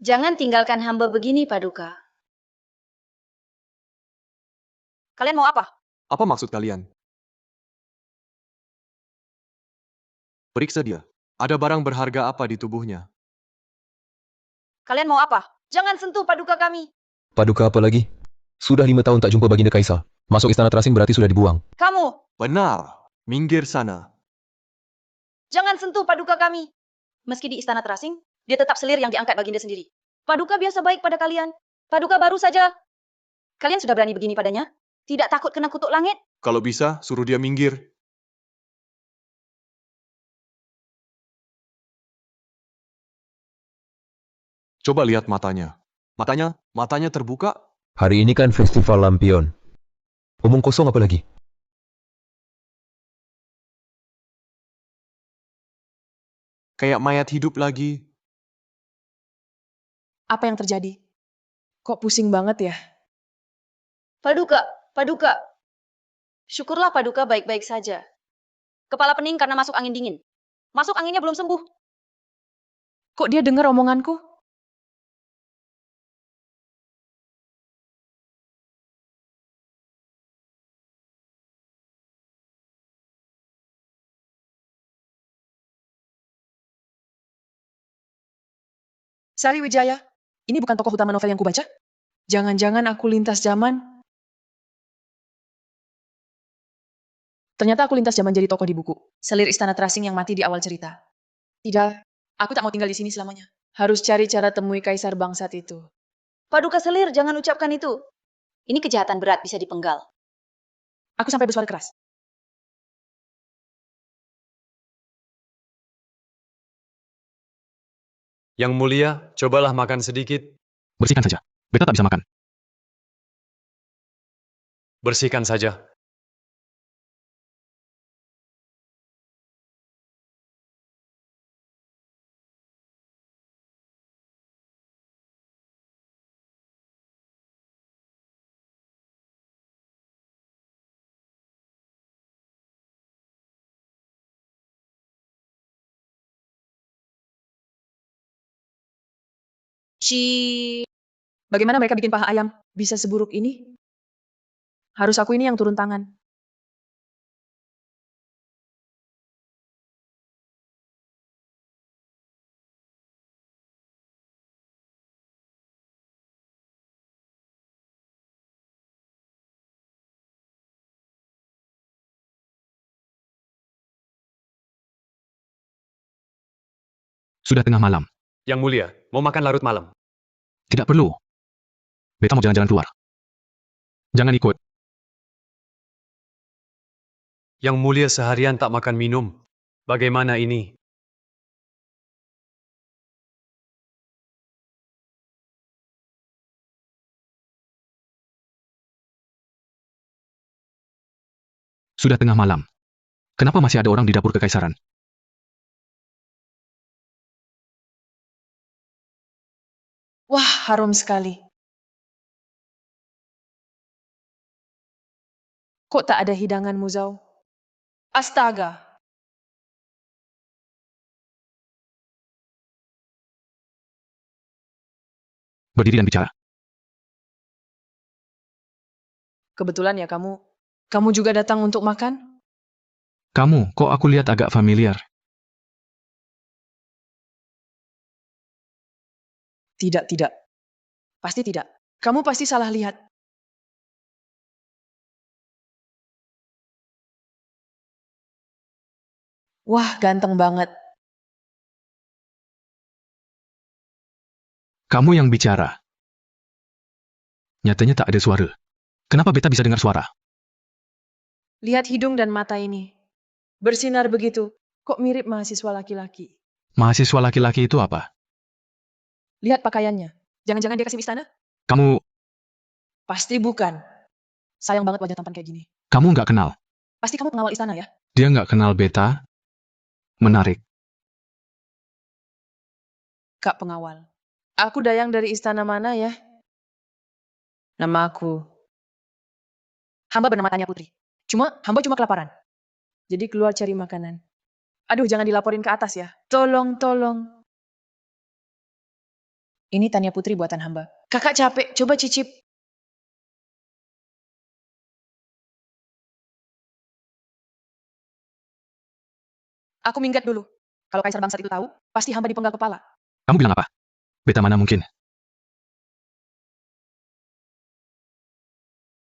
Jangan tinggalkan hamba begini, Paduka. Kalian mau apa? Apa maksud kalian? Periksa dia. Ada barang berharga apa di tubuhnya? Kalian mau apa? Jangan sentuh Paduka kami. Paduka apa lagi? Sudah 5 tahun tak jumpa Baginda Kaisar. Masuk istana terasing berarti sudah dibuang. Kamu, Benar. Minggir sana. jangan sentuh Paduka kami. Meski di istana terasing, dia tetap selir yang diangkat Baginda sendiri. Paduka biasa baik pada kalian. Paduka baru saja. Kalian sudah berani begini padanya? Tidak takut kena kutuk langit? Kalau bisa, suruh dia minggir. Coba lihat matanya. Matanya terbuka. Hari ini kan festival lampion. Omong kosong apa lagi? Kayak mayat hidup lagi. Apa yang terjadi? Kok pusing banget ya? Paduka, Paduka. Syukurlah Paduka baik-baik saja. Kepala pening karena masuk angin dingin. Masuk anginnya belum sembuh. Kok dia dengar omonganku? Sari Wijaya, ini bukan tokoh utama novel yang kubaca? Jangan-jangan aku lintas zaman? Ternyata aku lintas zaman jadi tokoh di buku. Selir istana terasing yang mati di awal cerita. Tidak, aku tak mau tinggal di sini selamanya. Harus cari cara temui kaisar bangsat itu. Paduka selir, jangan ucapkan itu. Ini kejahatan berat bisa dipenggal. Aku sampai bersuara keras. Yang mulia, cobalah makan sedikit. Bersihkan saja. Beta tak bisa makan. Bersihkan saja. Bagaimana mereka bikin paha ayam bisa seburuk ini? Harus aku ini yang turun tangan. Sudah tengah malam. Yang mulia, mau makan larut malam. Tidak perlu. Beta mau jalan-jalan keluar. Jangan ikut. Yang mulia seharian tak makan minum. Bagaimana ini? Sudah tengah malam. Kenapa masih ada orang di dapur kekaisaran? Wah, harum sekali. Kok tak ada hidangan Muzau? Astaga. Berdiri dan bicara. Kebetulan ya kamu. Kamu juga datang untuk makan? Kamu, kok aku lihat agak familiar? Tidak, tidak. Pasti tidak. Kamu pasti salah lihat. Wah, ganteng banget. Kamu yang bicara. Nyatanya tak ada suara. Kenapa beta bisa dengar suara? Lihat hidung dan mata ini. Bersinar begitu. Kok mirip mahasiswa laki-laki? Mahasiswa laki-laki itu apa? Lihat pakaiannya. Jangan-jangan dia kasih istana? Kamu Pasti bukan. Sayang banget wajah tampan kayak gini. nggak kenal. Pasti kamu pengawal istana ya? Dia nggak kenal beta. Menarik. Kak pengawal. Aku dayang dari istana mana ya? Nama aku. Hamba bernama Tanya Putri. Hamba cuma kelaparan. Jadi keluar cari makanan. Aduh, jangan dilaporin ke atas ya. Tolong, tolong. Ini Tania Putri buatan hamba. Kakak capek, coba cicip. Aku minggat dulu. Kalau kaisar bangsat itu tahu, pasti hamba dipenggal kepala. Kamu bilang apa? Beta mana mungkin?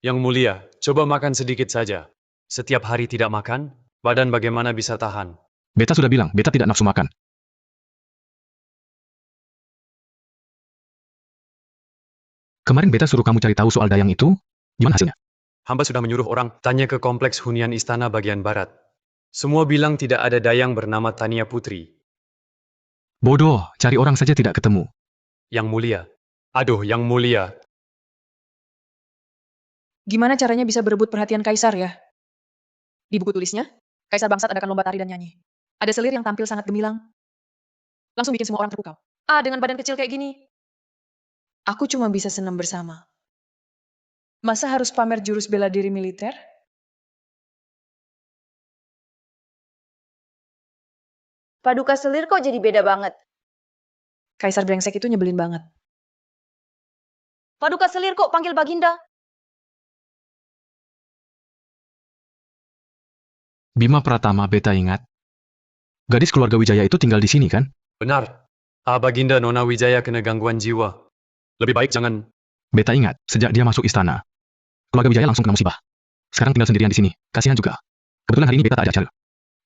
Yang mulia, coba makan sedikit saja. Setiap hari tidak makan, badan bagaimana bisa tahan? Beta sudah bilang, beta tidak nafsu makan. Kemarin beta suruh kamu cari tahu soal dayang itu, gimana hasilnya? Hamba sudah menyuruh orang tanya ke kompleks hunian istana bagian barat. Semua bilang tidak ada dayang bernama Tania Putri. Bodoh, cari orang saja tidak ketemu. Yang mulia. Aduh, yang mulia. Gimana caranya bisa berebut perhatian kaisar ya? Di buku tulisnya, kaisar bangsat adakan lomba tari dan nyanyi. Ada selir yang tampil sangat gemilang. Langsung bikin semua orang terpukau. Dengan badan kecil kayak gini. Aku cuma bisa senam bersama. Masa harus pamer jurus bela diri militer? Paduka selir kok jadi beda banget. Kaisar brengsek itu nyebelin banget. Paduka selir kok panggil Baginda? Bima Pratama, beta ingat. Gadis keluarga Wijaya itu tinggal di sini kan? Benar. Baginda Nona Wijaya kena gangguan jiwa. Lebih baik jangan. Beta ingat, sejak dia masuk istana. Keluarga Wijaya langsung kena musibah. Sekarang tinggal sendirian di sini. Kasihan juga. Kebetulan hari ini beta tak ada acara.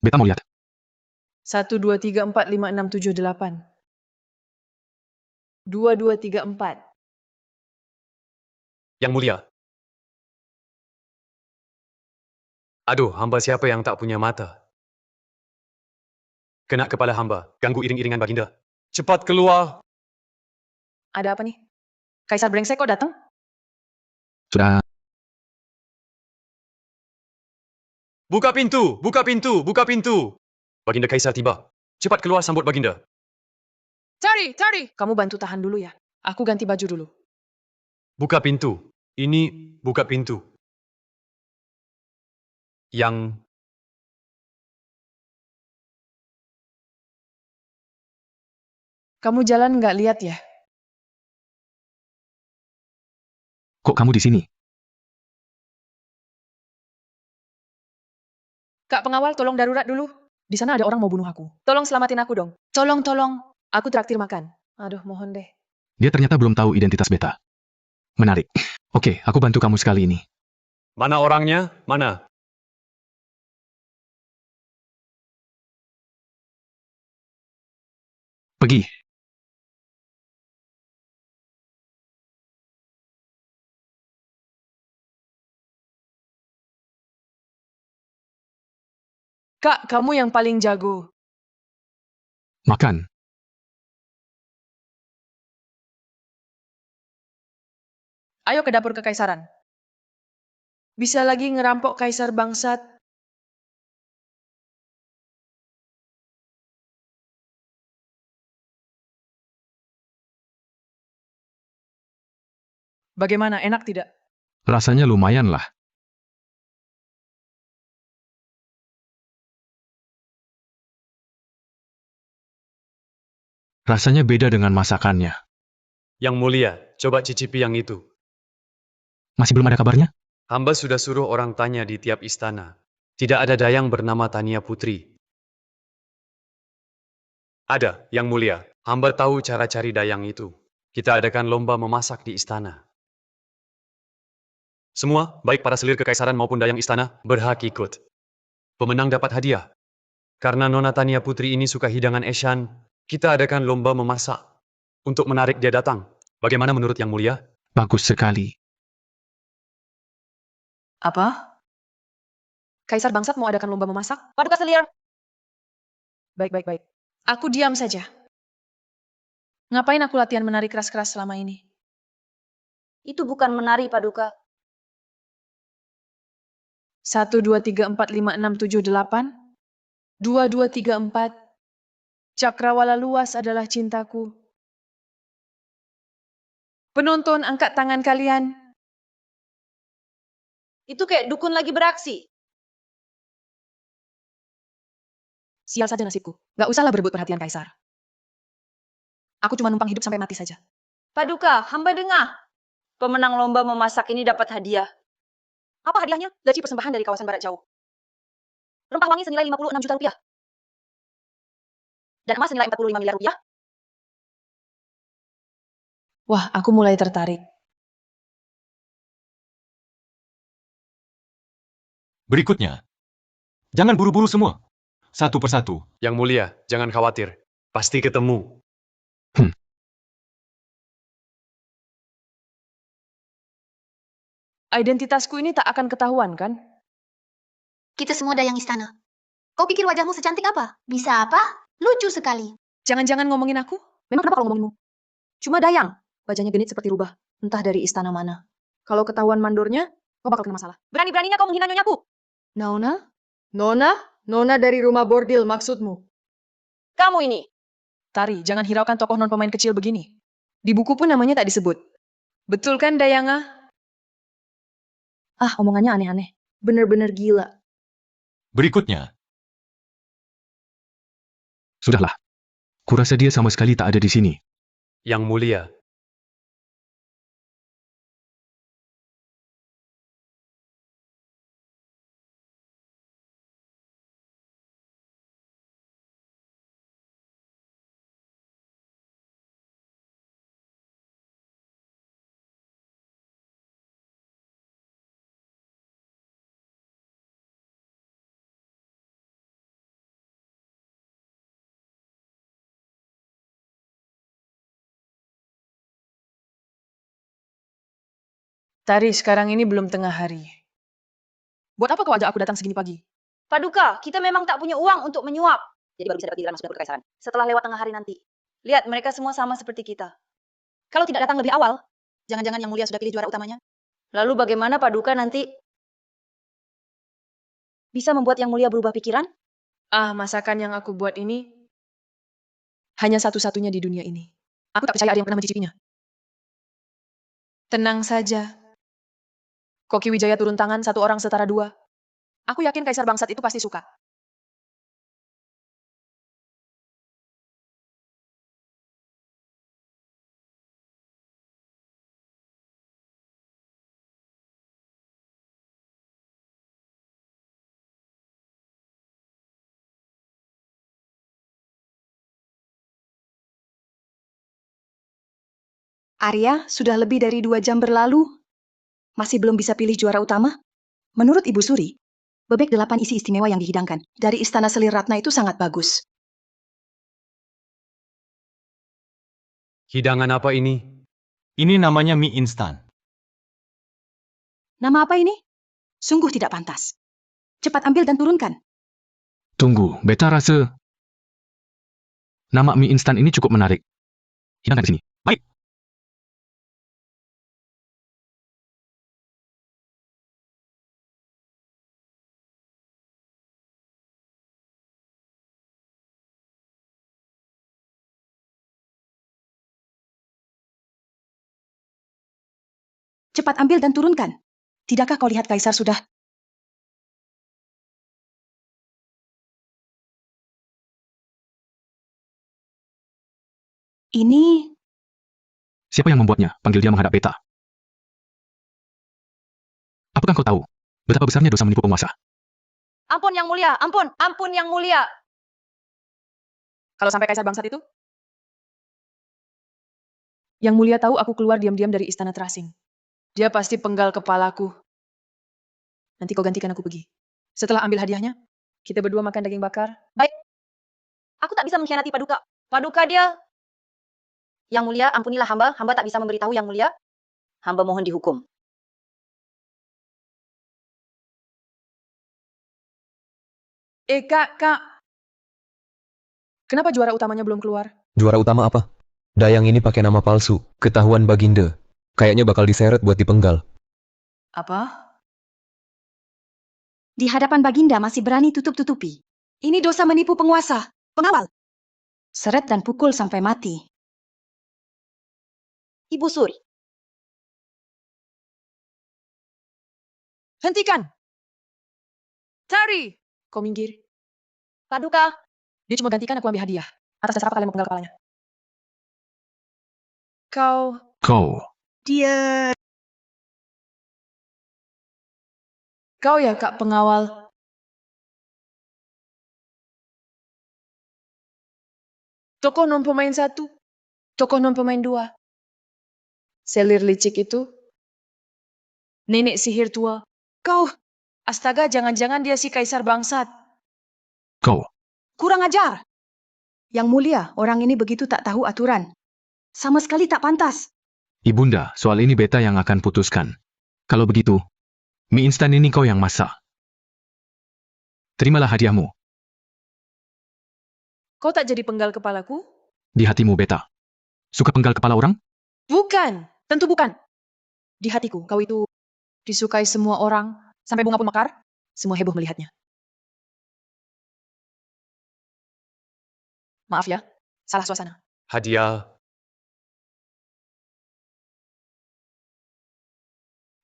Beta mau lihat. 1, 2, 3, 4, 5, 6, 7, 8. 2, 2, 3, 4. Yang mulia. Aduh, hamba siapa yang tak punya mata? Kena kepala hamba, ganggu iring-iringan Baginda. Cepat keluar! Ada apa nih? Kaisar brengsek kok datang? Sudah, Buka pintu! Buka pintu! Buka pintu! Baginda Kaisar tiba. Cepat keluar sambut Baginda. Cari! Kamu bantu tahan dulu ya. Aku ganti baju dulu. Buka pintu. Ini buka pintu. Yang Kamu jalan nggak lihat ya? kok kamu di sini? Kak pengawal, tolong darurat dulu. Di sana ada orang mau bunuh aku. Tolong selamatin aku dong. Tolong. Aku traktir makan. Aduh, mohon deh. Dia ternyata belum tahu identitas beta. Menarik. Oke, aku bantu kamu sekali ini. mana orangnya? Mana? Pergi. Kak, kamu yang paling jago. Makan. Ayo ke dapur kekaisaran. Bisa lagi ngerampok kaisar bangsat. Bagaimana, enak tidak? Rasanya lumayan lah. Rasanya beda dengan masakannya. Yang mulia, coba cicipi yang itu. Masih belum ada kabarnya? Hamba sudah suruh orang tanya di tiap istana. Tidak ada dayang bernama Tania Putri. Ada, yang mulia. Hamba tahu cara cari dayang itu. Kita adakan lomba memasak di istana. Semua, baik para selir kekaisaran maupun dayang istana, berhak ikut. Pemenang dapat hadiah. Karena Nona Tania Putri ini suka hidangan Eshan, kita adakan lomba memasak. Untuk menarik dia datang. Bagaimana menurut yang mulia? Bagus sekali. Apa? Kaisar bangsat mau adakan lomba memasak? Paduka selir, Baik. Aku diam saja. Ngapain aku latihan menari keras-keras selama ini? itu bukan menari, Paduka. 1, 2, 3, 4, 5, 6, 7, 8. 2, 2, 3, 4. Cakrawala luas adalah cintaku. Penonton, angkat tangan kalian. Itu kayak dukun lagi beraksi. Sial saja nasibku. Gak usahlah berebut perhatian kaisar. Aku cuma numpang hidup sampai mati saja. Paduka, hamba dengar. Pemenang lomba memasak ini dapat hadiah. Apa hadiahnya? Laci persembahan dari kawasan barat jauh. Rempah wangi senilai 56 juta rupiah. Dan emas senilai 45 miliar rupiah. Wah, aku mulai tertarik. Berikutnya. Jangan buru-buru semua. Satu persatu. Yang mulia, jangan khawatir. Pasti ketemu. Identitasku ini tak akan ketahuan, kan? Kita semua dayang istana. Kau pikir wajahmu secantik apa? Bisa apa? Lucu sekali. Jangan-jangan ngomongin aku? Memang kenapa kalau ngomonginmu? Cuma Dayang. Wajahnya genit seperti rubah. Entah dari istana mana. Kalau ketahuan mandornya, Kau bakal kena masalah. Berani-beraninya kau menghina nyonyaku. Nona? Nona? Nona dari rumah bordil maksudmu? Kamu ini. Tari, jangan hiraukan tokoh non-pemain kecil begini. Di buku pun namanya tak disebut. Betul kan, Dayanga? Ah, omongannya aneh-aneh. Bener-bener gila. Berikutnya. Sudahlah. Kurasa dia sama sekali tak ada di sini. Yang mulia, Tari, sekarang ini belum tengah hari. Buat apa kau ajak aku datang segini pagi? Paduka, kita memang tak punya uang untuk menyuap. Jadi baru bisa dapat giliran masuk dapur kekaisaran. Setelah lewat tengah hari nanti. Lihat, mereka semua sama seperti kita. Kalau tidak datang lebih awal, jangan-jangan yang mulia sudah pilih juara utamanya. Lalu bagaimana Paduka nanti bisa membuat yang mulia berubah pikiran? Ah, masakan yang aku buat ini hanya satu-satunya di dunia ini. Aku tak percaya ada yang pernah mencicipinya. Tenang saja. Koki Wijaya turun tangan, satu orang setara dua. Aku yakin Kaisar Bangsat itu pasti suka. Arya, sudah lebih dari 2 jam berlalu. Masih belum bisa pilih juara utama? Menurut Ibu Suri, bebek 8 isi istimewa yang dihidangkan dari Istana Selir Ratna itu sangat bagus. hidangan apa ini? Ini namanya mie instan. Nama apa ini? Sungguh tidak pantas. Cepat ambil dan turunkan. Tunggu, beta rasa nama mie instan ini cukup menarik. Hidangkan di sini. Baik. Cepat ambil dan turunkan. Tidakkah kau lihat Kaisar sudah? Ini Siapa yang membuatnya? Panggil dia menghadap beta. Apakah kau tahu betapa besarnya dosa menipu penguasa? Ampun yang mulia, ampun, ampun yang mulia. Kalau sampai Kaisar Bangsat itu? Yang mulia tahu aku keluar diam-diam dari istana terasing. Dia pasti penggal kepalaku. Nanti kau gantikan aku pergi. Setelah ambil hadiahnya, kita berdua makan daging bakar. Aku tak bisa mengkhianati Paduka. Paduka dia. Yang mulia, ampunilah hamba. Hamba tak bisa memberitahu yang mulia. Hamba mohon dihukum. Kak. Kenapa juara utamanya belum keluar? Juara utama apa? Dayang ini pakai nama palsu. Ketahuan Baginda. Kayaknya bakal diseret buat dipenggal. Apa? di hadapan Baginda masih berani tutup-tutupi. Ini dosa menipu penguasa. Pengawal. Seret dan pukul sampai mati. Ibu Suri. Hentikan! Tari! Kau minggir. Paduka. Dia cuma gantikan aku ambil hadiah. Atas dasar apa kalian mengpenggal kepalanya? Kau... Kau, Dia... Kau ya, Kak Pengawal? Tokoh non pemain 1, tokoh non pemain 2. Selir licik itu, nenek sihir tua. Kau... Astaga, jangan-jangan dia si kaisar bangsat. kau, Kurang ajar. Yang mulia, orang ini begitu tak tahu aturan. Sama sekali tak pantas. Ibunda, soal ini beta yang akan putuskan. Kalau begitu, mie instan ini kau yang masak. Terimalah hadiahmu. Kau tak jadi penggal kepalaku? Di hatimu beta. Suka penggal kepala orang? Bukan, tentu bukan. Di hatiku, kau itu disukai semua orang, sampai bunga pun mekar, semua heboh melihatnya. Maaf ya, salah suasana. Hadiah.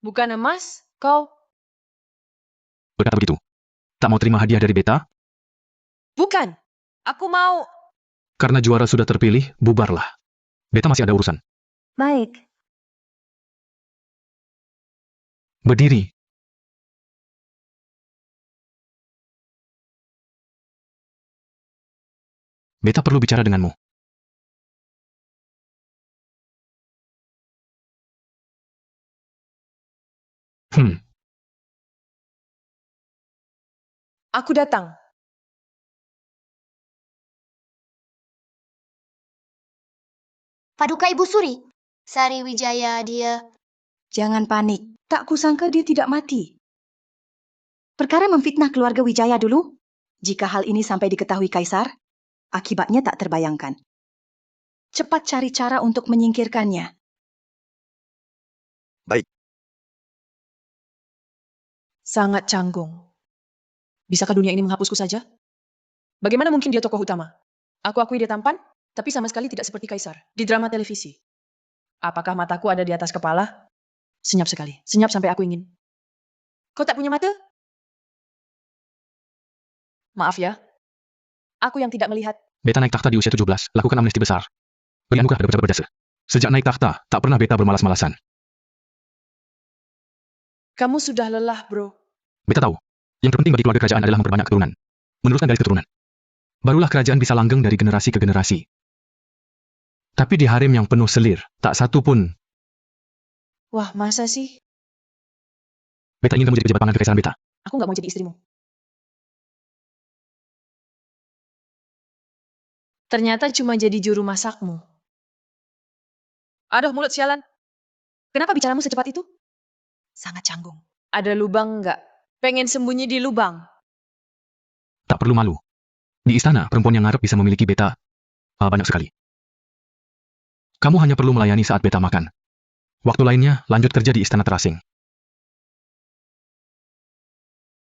Bukan emas, kau... Berkata begitu. Tak mau terima hadiah dari beta? Bukan, aku mau... Karena juara sudah terpilih, bubarlah. Beta masih ada urusan. Baik. Berdiri. Beta perlu bicara denganmu. Aku datang. Paduka Ibu Suri. Sari Wijaya dia... Jangan panik. Tak kusangka dia tidak mati. Perkara memfitnah keluarga Wijaya dulu. Jika hal ini sampai diketahui Kaisar, akibatnya tak terbayangkan. Cepat cari cara untuk menyingkirkannya. Sangat canggung. Bisakah dunia ini menghapusku saja? Bagaimana mungkin dia tokoh utama? Aku akui dia tampan, tapi sama sekali tidak seperti Kaisar di drama televisi. Apakah mataku ada di atas kepala? Senyap sekali, senyap sampai aku ingin. Kau tak punya mata? Maaf ya, aku yang tidak melihat. Beta naik takhta di usia 17, lakukan amnesti besar. Beri anugerah pada pejabat berdasa. Sejak naik takhta, tak pernah beta bermalas-malasan. Kamu sudah lelah, bro. Beta tahu, yang terpenting bagi keluarga kerajaan adalah memperbanyak keturunan. Meneruskan garis keturunan. Barulah kerajaan bisa langgeng dari generasi ke generasi. Tapi di harem yang penuh selir, tak satu pun. Wah, masa sih? Beta ingin kamu jadi pejabat pangan kekaisaran beta. Aku nggak mau jadi istrimu. Ternyata cuma jadi juru masakmu. Aduh, mulut sialan. Kenapa bicaramu secepat itu? Sangat canggung. Ada lubang nggak? Pengen sembunyi di lubang. Tak perlu malu. Di istana, perempuan yang ngarep bisa memiliki beta. Banyak sekali. Kamu hanya perlu melayani saat beta makan. Waktu lainnya, lanjut kerja di istana terasing.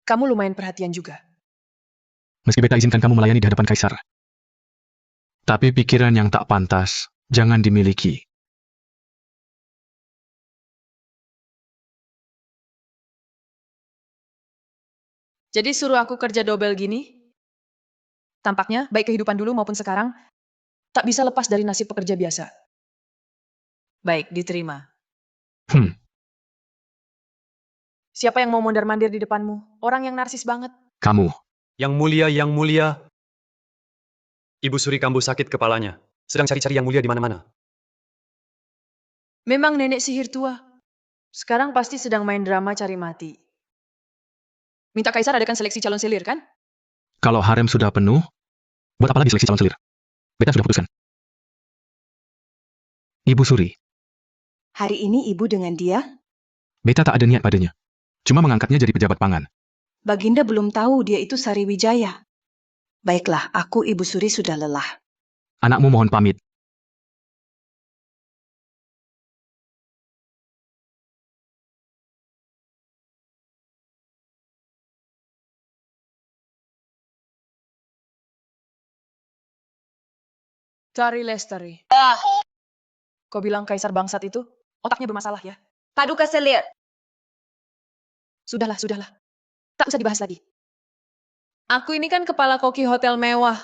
Kamu lumayan perhatian juga. Meski beta izinkan kamu melayani di hadapan kaisar. Tapi pikiran yang tak pantas, jangan dimiliki. Jadi suruh aku kerja double gini? Tampaknya, baik kehidupan dulu maupun sekarang, tak bisa lepas dari nasib pekerja biasa. Baik, diterima. Siapa yang mau mondar-mandir di depanmu? Orang yang narsis banget. Kamu. Yang mulia. Ibu Suri Kambu sakit kepalanya. Sedang cari-cari yang mulia di mana-mana. Memang nenek sihir tua. Sekarang pasti sedang main drama cari mati. Minta Kaisar adakan seleksi calon selir, kan? Kalau harem sudah penuh, buat apa lagi seleksi calon selir? Beta sudah putuskan. Ibu Suri, Hari ini ibu dengan dia, beta tak ada niat padanya. Cuma mengangkatnya jadi pejabat pangan. Baginda belum tahu dia itu Sari Wijaya. Baiklah, aku Ibu Suri sudah lelah. Anakmu mohon pamit. Tari Lestari. Kau bilang Kaisar bangsat itu? Otaknya bermasalah ya? Paduka Selir. Sudahlah. Tak usah dibahas lagi. Aku ini kan kepala koki hotel mewah.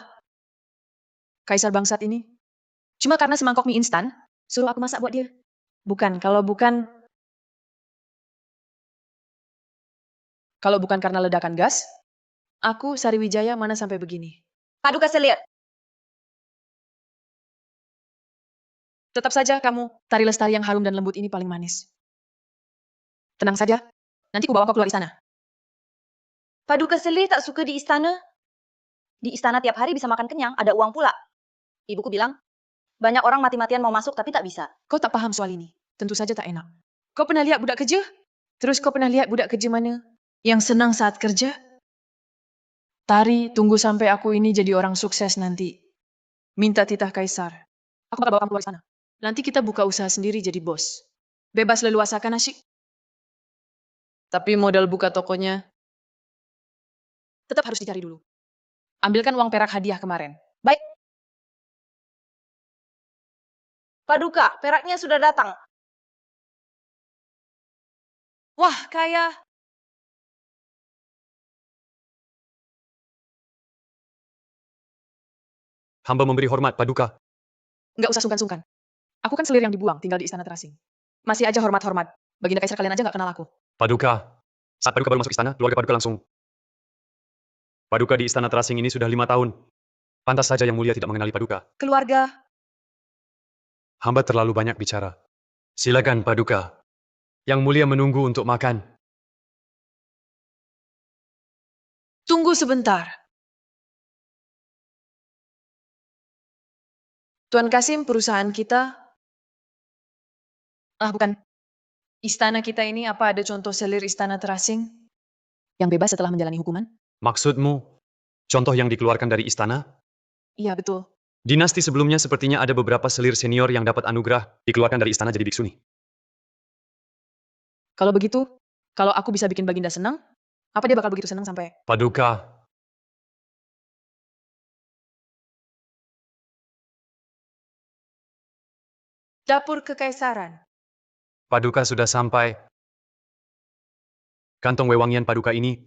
Kaisar bangsat ini. Cuma karena semangkok mie instan, Suruh aku masak buat dia. Bukan, kalau bukan karena ledakan gas, aku Sariwijaya mana sampai begini. Paduka Selir, Tetap saja kamu, tari lestari yang harum dan lembut ini paling manis. Tenang saja, nanti ku bawa kau keluar istana. Paduka Selir tak suka di istana. Di istana tiap hari bisa makan kenyang, ada uang pula. Ibuku bilang, banyak orang mati-matian mau masuk tapi tak bisa. Kau tak paham soal ini. Tentu saja tak enak. Kau pernah lihat budak kerja? Terus kau pernah lihat budak kerja mana yang senang saat kerja? Tari, tunggu sampai aku ini jadi orang sukses nanti. Minta titah kaisar. Aku bakal bawa kamu keluar sana. Nanti kita buka usaha sendiri jadi bos. Bebas leluasa kan asyik? Tapi modal buka tokonya tetap harus dicari dulu. Ambilkan uang perak hadiah kemarin. Baik. Paduka, peraknya sudah datang. Wah, kaya. Hamba memberi hormat, Paduka. Nggak usah sungkan-sungkan. Aku kan selir yang dibuang, tinggal di istana terasing. Masih aja hormat-hormat. Baginda kaisar kalian aja nggak kenal aku. Paduka. Saat Paduka baru masuk istana, keluarga Paduka langsung. Paduka di istana terasing ini sudah 5 tahun. Pantas saja yang mulia tidak mengenali Paduka. Keluarga. Hamba terlalu banyak bicara. Silakan, Paduka. Yang mulia menunggu untuk makan. Tunggu sebentar. Tuan Kasim, perusahaan kita... bukan. Istana kita ini apa ada contoh selir istana terasing yang bebas setelah menjalani hukuman? Maksudmu, contoh yang dikeluarkan dari istana? Iya, betul. Dinasti sebelumnya sepertinya ada beberapa selir senior yang dapat anugerah dikeluarkan dari istana jadi biksuni. Kalau begitu, kalau aku bisa bikin Baginda senang, apa dia bakal begitu senang sampai... Paduka. Dapur Kekaisaran. Paduka sudah sampai. Kantong wewangian Paduka ini,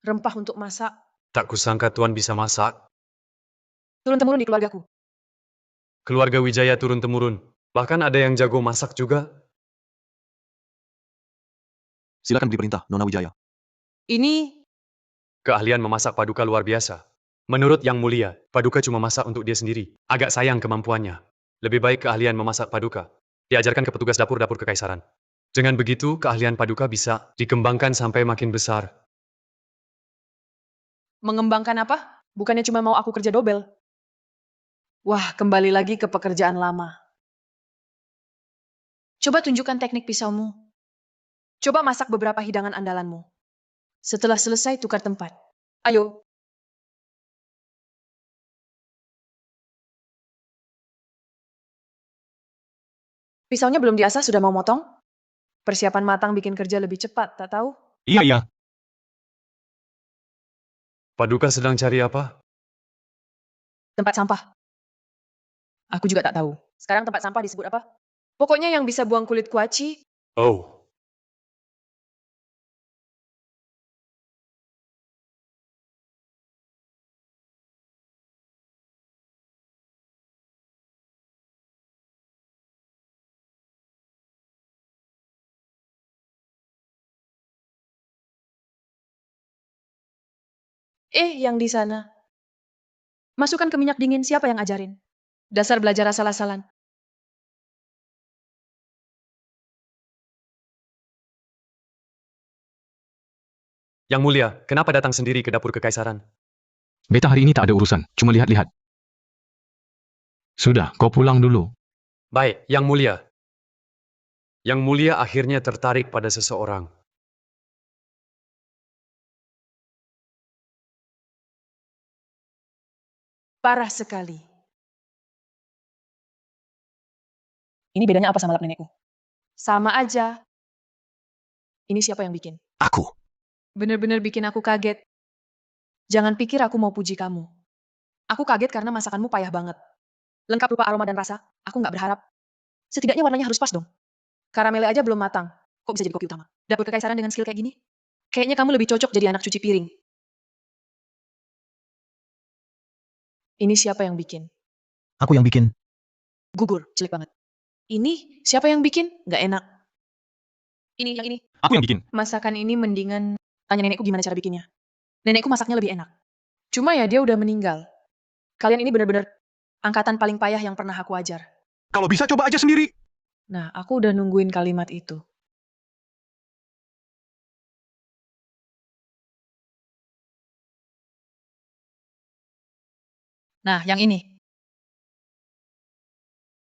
Rempah untuk masak. tak kusangka Tuan bisa masak. Turun-temurun di keluargaku. Keluarga Wijaya turun-temurun. Bahkan ada yang jago masak juga. Silakan beri perintah, Nona Wijaya. Ini Keahlian memasak Paduka luar biasa. Menurut Yang Mulia, Paduka cuma masak untuk dia sendiri. Agak sayang kemampuannya. Lebih baik keahlian memasak Paduka diajarkan ke petugas dapur-dapur kekaisaran. Dengan begitu, keahlian Paduka bisa dikembangkan sampai makin besar. mengembangkan apa? Bukannya cuma mau aku kerja dobel. Wah, kembali lagi ke pekerjaan lama. Coba tunjukkan teknik pisaumu. Coba masak beberapa hidangan andalanmu. Setelah selesai, tukar tempat. Ayo. Pisaunya belum diasah, sudah mau motong? Persiapan matang bikin kerja lebih cepat, tak tahu? Iya, iya. Paduka sedang cari apa? Tempat sampah. Aku juga tak tahu. Sekarang tempat sampah disebut apa? Pokoknya yang bisa buang kulit kuaci. Oh, Yang di sana. Masukkan ke minyak dingin, siapa yang ajarin? Dasar belajar asal-asalan. Yang Mulia, kenapa datang sendiri ke dapur kekaisaran? Beta hari ini tak ada urusan, cuma lihat-lihat. Sudah, kau pulang dulu. Baik, Yang Mulia. Yang Mulia akhirnya tertarik pada seseorang. Parah sekali. Ini bedanya apa sama lap nenekku? Sama aja. Ini siapa yang bikin? Aku. Bener-bener bikin aku kaget. Jangan pikir aku mau puji kamu. Aku kaget karena masakanmu payah banget. Lengkap rupa aroma dan rasa, aku nggak berharap. Setidaknya warnanya harus pas dong. Karamelnya aja belum matang. Kok bisa jadi koki utama? Dapur kekaisaran dengan skill kayak gini? Kayaknya kamu lebih cocok jadi anak cuci piring. Ini siapa yang bikin? Aku yang bikin. Gugur, jelek banget. Ini siapa yang bikin? Nggak enak. Ini, yang ini. Aku yang bikin. Masakan ini mendingan tanya nenekku gimana cara bikinnya. Nenekku masaknya lebih enak. Cuma ya dia udah meninggal. Kalian ini benar-benar angkatan paling payah yang pernah aku ajar. Kalau bisa coba aja sendiri. Nah, aku udah nungguin kalimat itu. Nah, yang ini.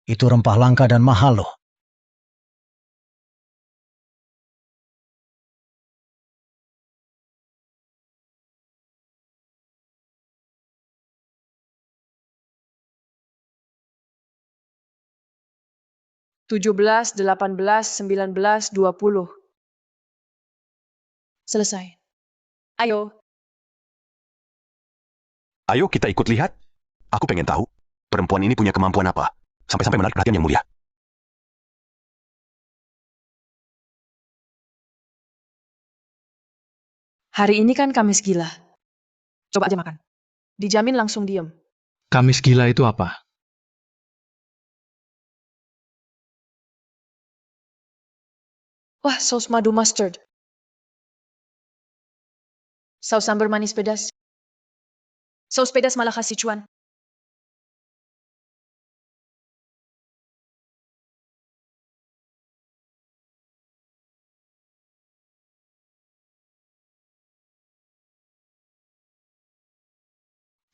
Itu rempah langka dan mahal loh. Tujuh belas, 18, 19, 20. Selesai. Ayo. Ayo kita ikut lihat. Aku pengen tahu, perempuan ini punya kemampuan apa. Sampai-sampai menarik perhatian Yang Mulia. Hari ini kan Kamis gila. Coba aja makan. Dijamin langsung diem. Kamis gila itu apa? Wah, saus madu mustard. Saus sambar manis pedas. Saus pedas malah khas Sichuan.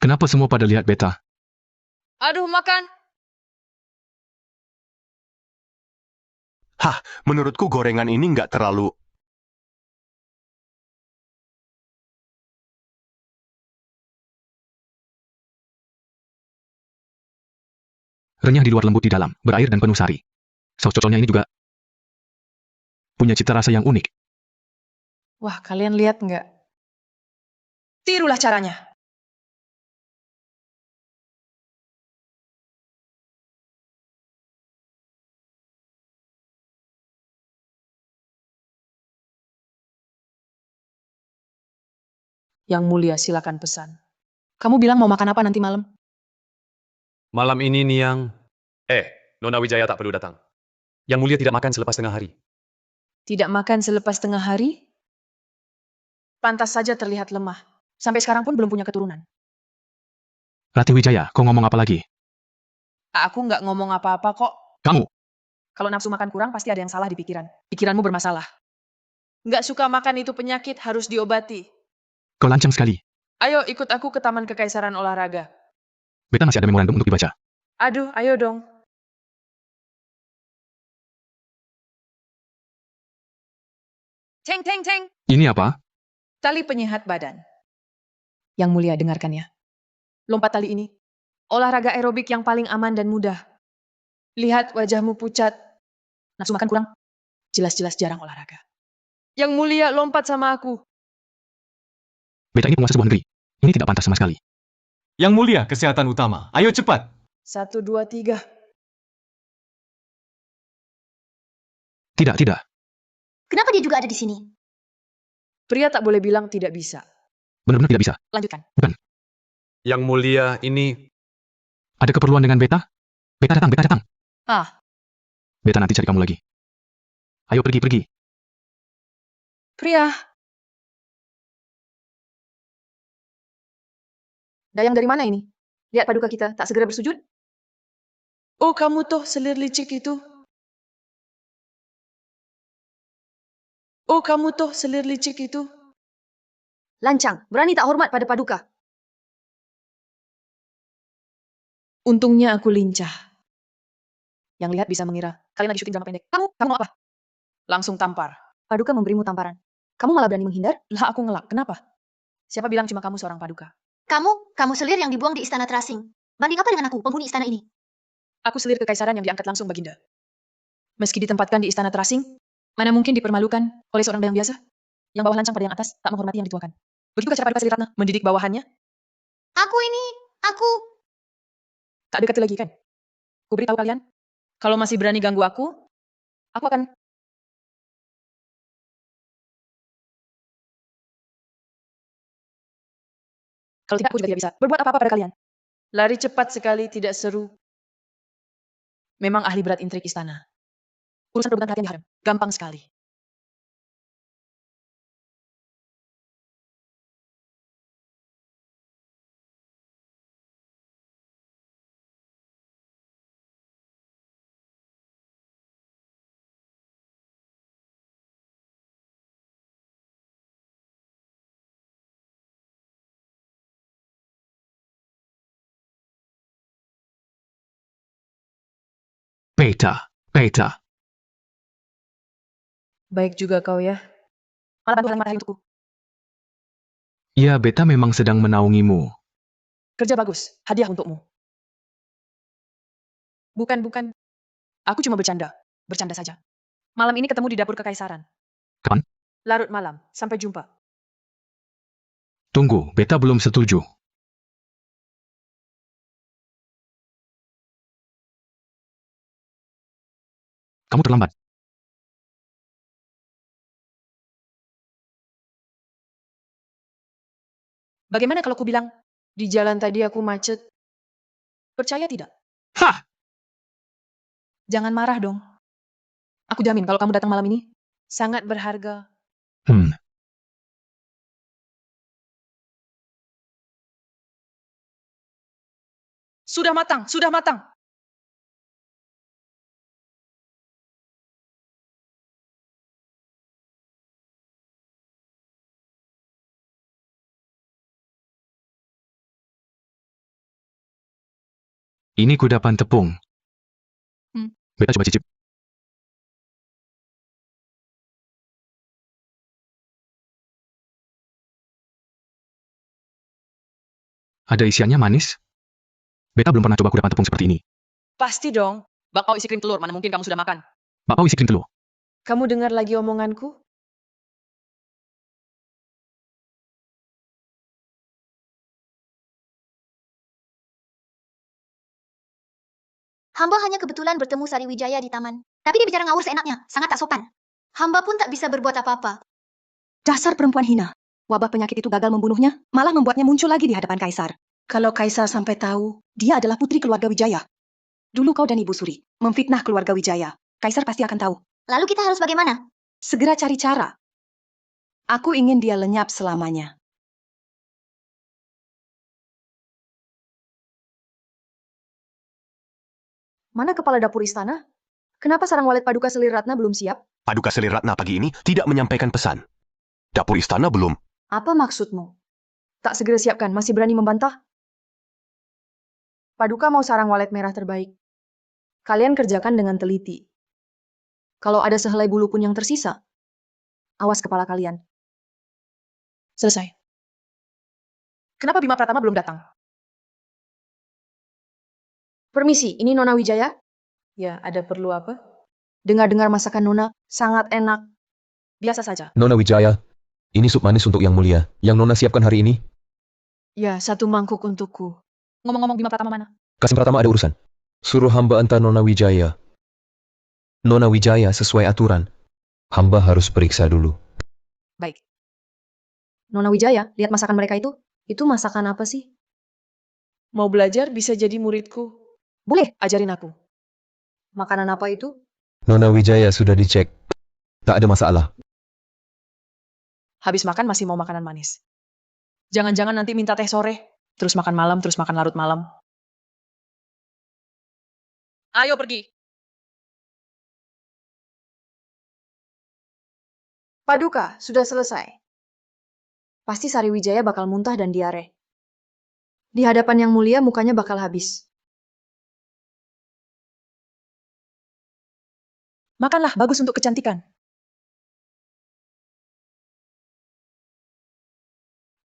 Kenapa semua pada lihat beta? Aduh, makan. Hah, menurutku gorengan ini nggak terlalu... Renyah di luar, lembut di dalam, berair dan penuh sari. Saus cocolnya ini juga punya cita rasa yang unik. Wah, kalian lihat nggak? Tirulah caranya. Yang Mulia, silakan pesan. Kamu bilang mau makan apa nanti malam? Malam ini Niang... Nona Wijaya tak perlu datang. Yang Mulia tidak makan selepas tengah hari. Tidak makan selepas tengah hari? Pantas saja terlihat lemah. Sampai sekarang pun belum punya keturunan. Ratih Wijaya, kau ngomong apa lagi? Aku nggak ngomong apa-apa kok. Kamu! Kalau nafsu makan kurang, pasti ada yang salah di pikiran. Pikiranmu bermasalah. Nggak suka makan itu penyakit, harus diobati. Kau lancang sekali. Ayo ikut aku ke Taman Kekaisaran Olahraga. Beta masih ada memorandum untuk dibaca. Aduh, ayo dong. Ceng, ceng, ceng. Ini apa? Tali penyehat badan. Yang Mulia, dengarkan ya. Lompat tali ini. Olahraga aerobik yang paling aman dan mudah. Lihat wajahmu pucat. Nafsu makan kurang. Jelas-jelas jarang olahraga. Yang Mulia, lompat sama aku. Beta ini penguasa sebuah negeri. Ini tidak pantas sama sekali. Yang Mulia, kesehatan utama. Ayo cepat. 1, 2, 3. Tidak, tidak. Kenapa dia juga ada di sini? Pria tak boleh bilang tidak bisa. Benar-benar tidak bisa. Lanjutkan. Yang Mulia ini... Ada keperluan dengan beta? Beta datang, beta datang. Ah, Beta nanti cari kamu lagi. Ayo pergi, pergi. pria. Dayang dari mana ini? Lihat paduka kita, tak segera bersujud? Oh, kamu toh selir licik itu. Oh, kamu toh selir licik itu. Lancang, berani tak hormat pada paduka. Untungnya aku lincah. Yang lihat bisa mengira, kalian lagi syuting drama pendek. Kamu mau apa? Langsung tampar. Paduka memberimu tamparan. Kamu malah berani menghindar? Lah aku ngelak, kenapa? Siapa bilang cuma kamu seorang paduka? Kamu selir yang dibuang di istana terasing. Banding apa dengan aku, penghuni istana ini? Aku selir kekaisaran yang diangkat langsung Baginda. Meski ditempatkan di istana terasing, mana mungkin dipermalukan oleh seorang dayang biasa? Yang bawah lancang pada yang atas, tak menghormati yang dituakan. Begitu cara paduka Selir Ratna mendidik bawahannya? Aku... Tak dekati lagi kan? Ku beritahu kalian, kalau masih berani ganggu aku akan... Kalau tidak, aku juga tidak bisa berbuat apa-apa pada kalian. Lari cepat sekali, tidak seru. memang ahli berat intrik istana. Urusan perebutan perhatian di harem, gampang sekali. Beta. Baik juga kau ya. Malah bantu halangi marahi untukku. Ya, Beta memang sedang menaungimu. Kerja bagus, hadiah untukmu. Bukan. Aku cuma bercanda. Bercanda saja. Malam ini ketemu di dapur kekaisaran. Kapan? Larut malam. Sampai jumpa. Tunggu, Beta belum setuju. Kamu terlambat. Bagaimana kalau ku bilang, di jalan tadi aku macet? Percaya tidak? Hah! Jangan marah dong. Aku jamin kalau kamu datang malam ini, sangat berharga. Sudah matang. Ini kudapan tepung. Beta coba cicip. Ada isiannya manis? Beta belum pernah coba kudapan tepung seperti ini. Pasti dong. Bakpao isi krim telur, mana mungkin kamu sudah makan. Bakpao isi krim telur. Kamu dengar lagi omonganku? Hamba hanya kebetulan bertemu Sariwijaya di taman. Tapi dia bicara ngawur seenaknya, sangat tak sopan. Hamba pun tak bisa berbuat apa-apa. Dasar perempuan hina. Wabah penyakit itu gagal membunuhnya, malah membuatnya muncul lagi di hadapan Kaisar. Kalau Kaisar sampai tahu, dia adalah putri keluarga Wijaya. Dulu kau dan Ibu Suri memfitnah keluarga Wijaya. Kaisar pasti akan tahu. Lalu kita harus bagaimana? Segera cari cara. Aku ingin dia lenyap selamanya. Mana kepala dapur istana? Kenapa sarang walet Paduka Selir Ratna belum siap? Paduka Selir Ratna pagi ini tidak menyampaikan pesan. Dapur istana belum. Apa maksudmu? Tak segera siapkan, masih berani membantah? Paduka mau sarang walet merah terbaik. Kalian kerjakan dengan teliti. Kalau ada sehelai bulu pun yang tersisa, awas kepala kalian. Selesai. Kenapa Bima Pratama belum datang? Permisi, ini Nona Wijaya? Ya, ada perlu apa? Dengar-dengar masakan Nona sangat enak. Biasa saja. Nona Wijaya, ini sup manis untuk Yang Mulia, yang Nona siapkan hari ini. Ya, 1 mangkuk untukku. Ngomong-ngomong Bima Pratama mana? Kasim Pratama ada urusan. Suruh hamba antar Nona Wijaya. Nona Wijaya sesuai aturan. Hamba harus periksa dulu. Baik. Nona Wijaya, lihat masakan mereka itu. Itu masakan apa sih? Mau belajar bisa jadi muridku. Boleh, ajarin aku. Makanan apa itu? Nona Wijaya sudah dicek. Tak ada masalah. Habis makan masih mau makanan manis. Jangan-jangan nanti minta teh sore. Terus makan malam, terus makan larut malam. Ayo pergi. Paduka, sudah selesai. Pasti Sariwijaya bakal muntah dan diare. Di hadapan Yang Mulia mukanya bakal habis. Makanlah, bagus untuk kecantikan.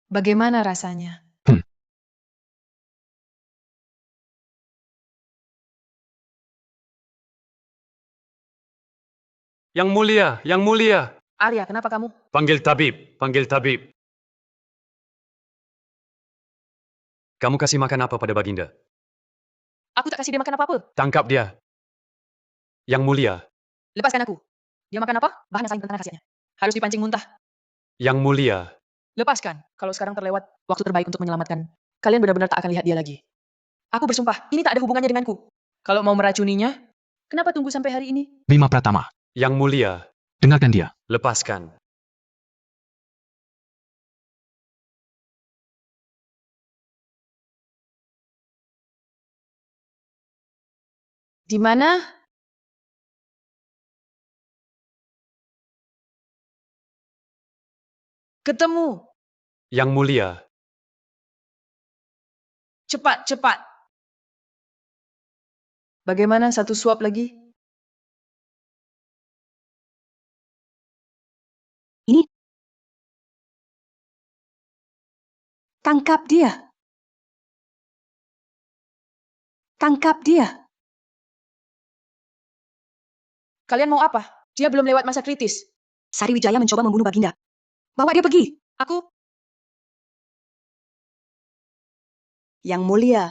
Bagaimana rasanya? Yang mulia. Arya, kenapa kamu? Panggil tabib. Kamu kasih makan apa pada Baginda? Aku tak kasih dia makan apa-apa. Tangkap dia. Yang mulia. Lepaskan aku. Dia makan apa? Bahan yang saling bertentangan khasiatnya. Harus dipancing muntah. Yang mulia. Lepaskan. Kalau sekarang terlewat, waktu terbaik untuk menyelamatkan. Kalian benar-benar tak akan lihat dia lagi. Aku bersumpah, ini tak ada hubungannya denganku. Kalau mau meracuninya, Kenapa tunggu sampai hari ini? Bima Pratama, Yang mulia, dengarkan dia. lepaskan. Di mana? Ketemu. Yang mulia, Cepat, cepat. Bagaimana satu suap lagi? Ini. Tangkap dia. Tangkap dia. Kalian mau apa? Dia belum lewat masa kritis. Sariwijaya mencoba membunuh Baginda. Bawa dia pergi. Aku? Yang mulia.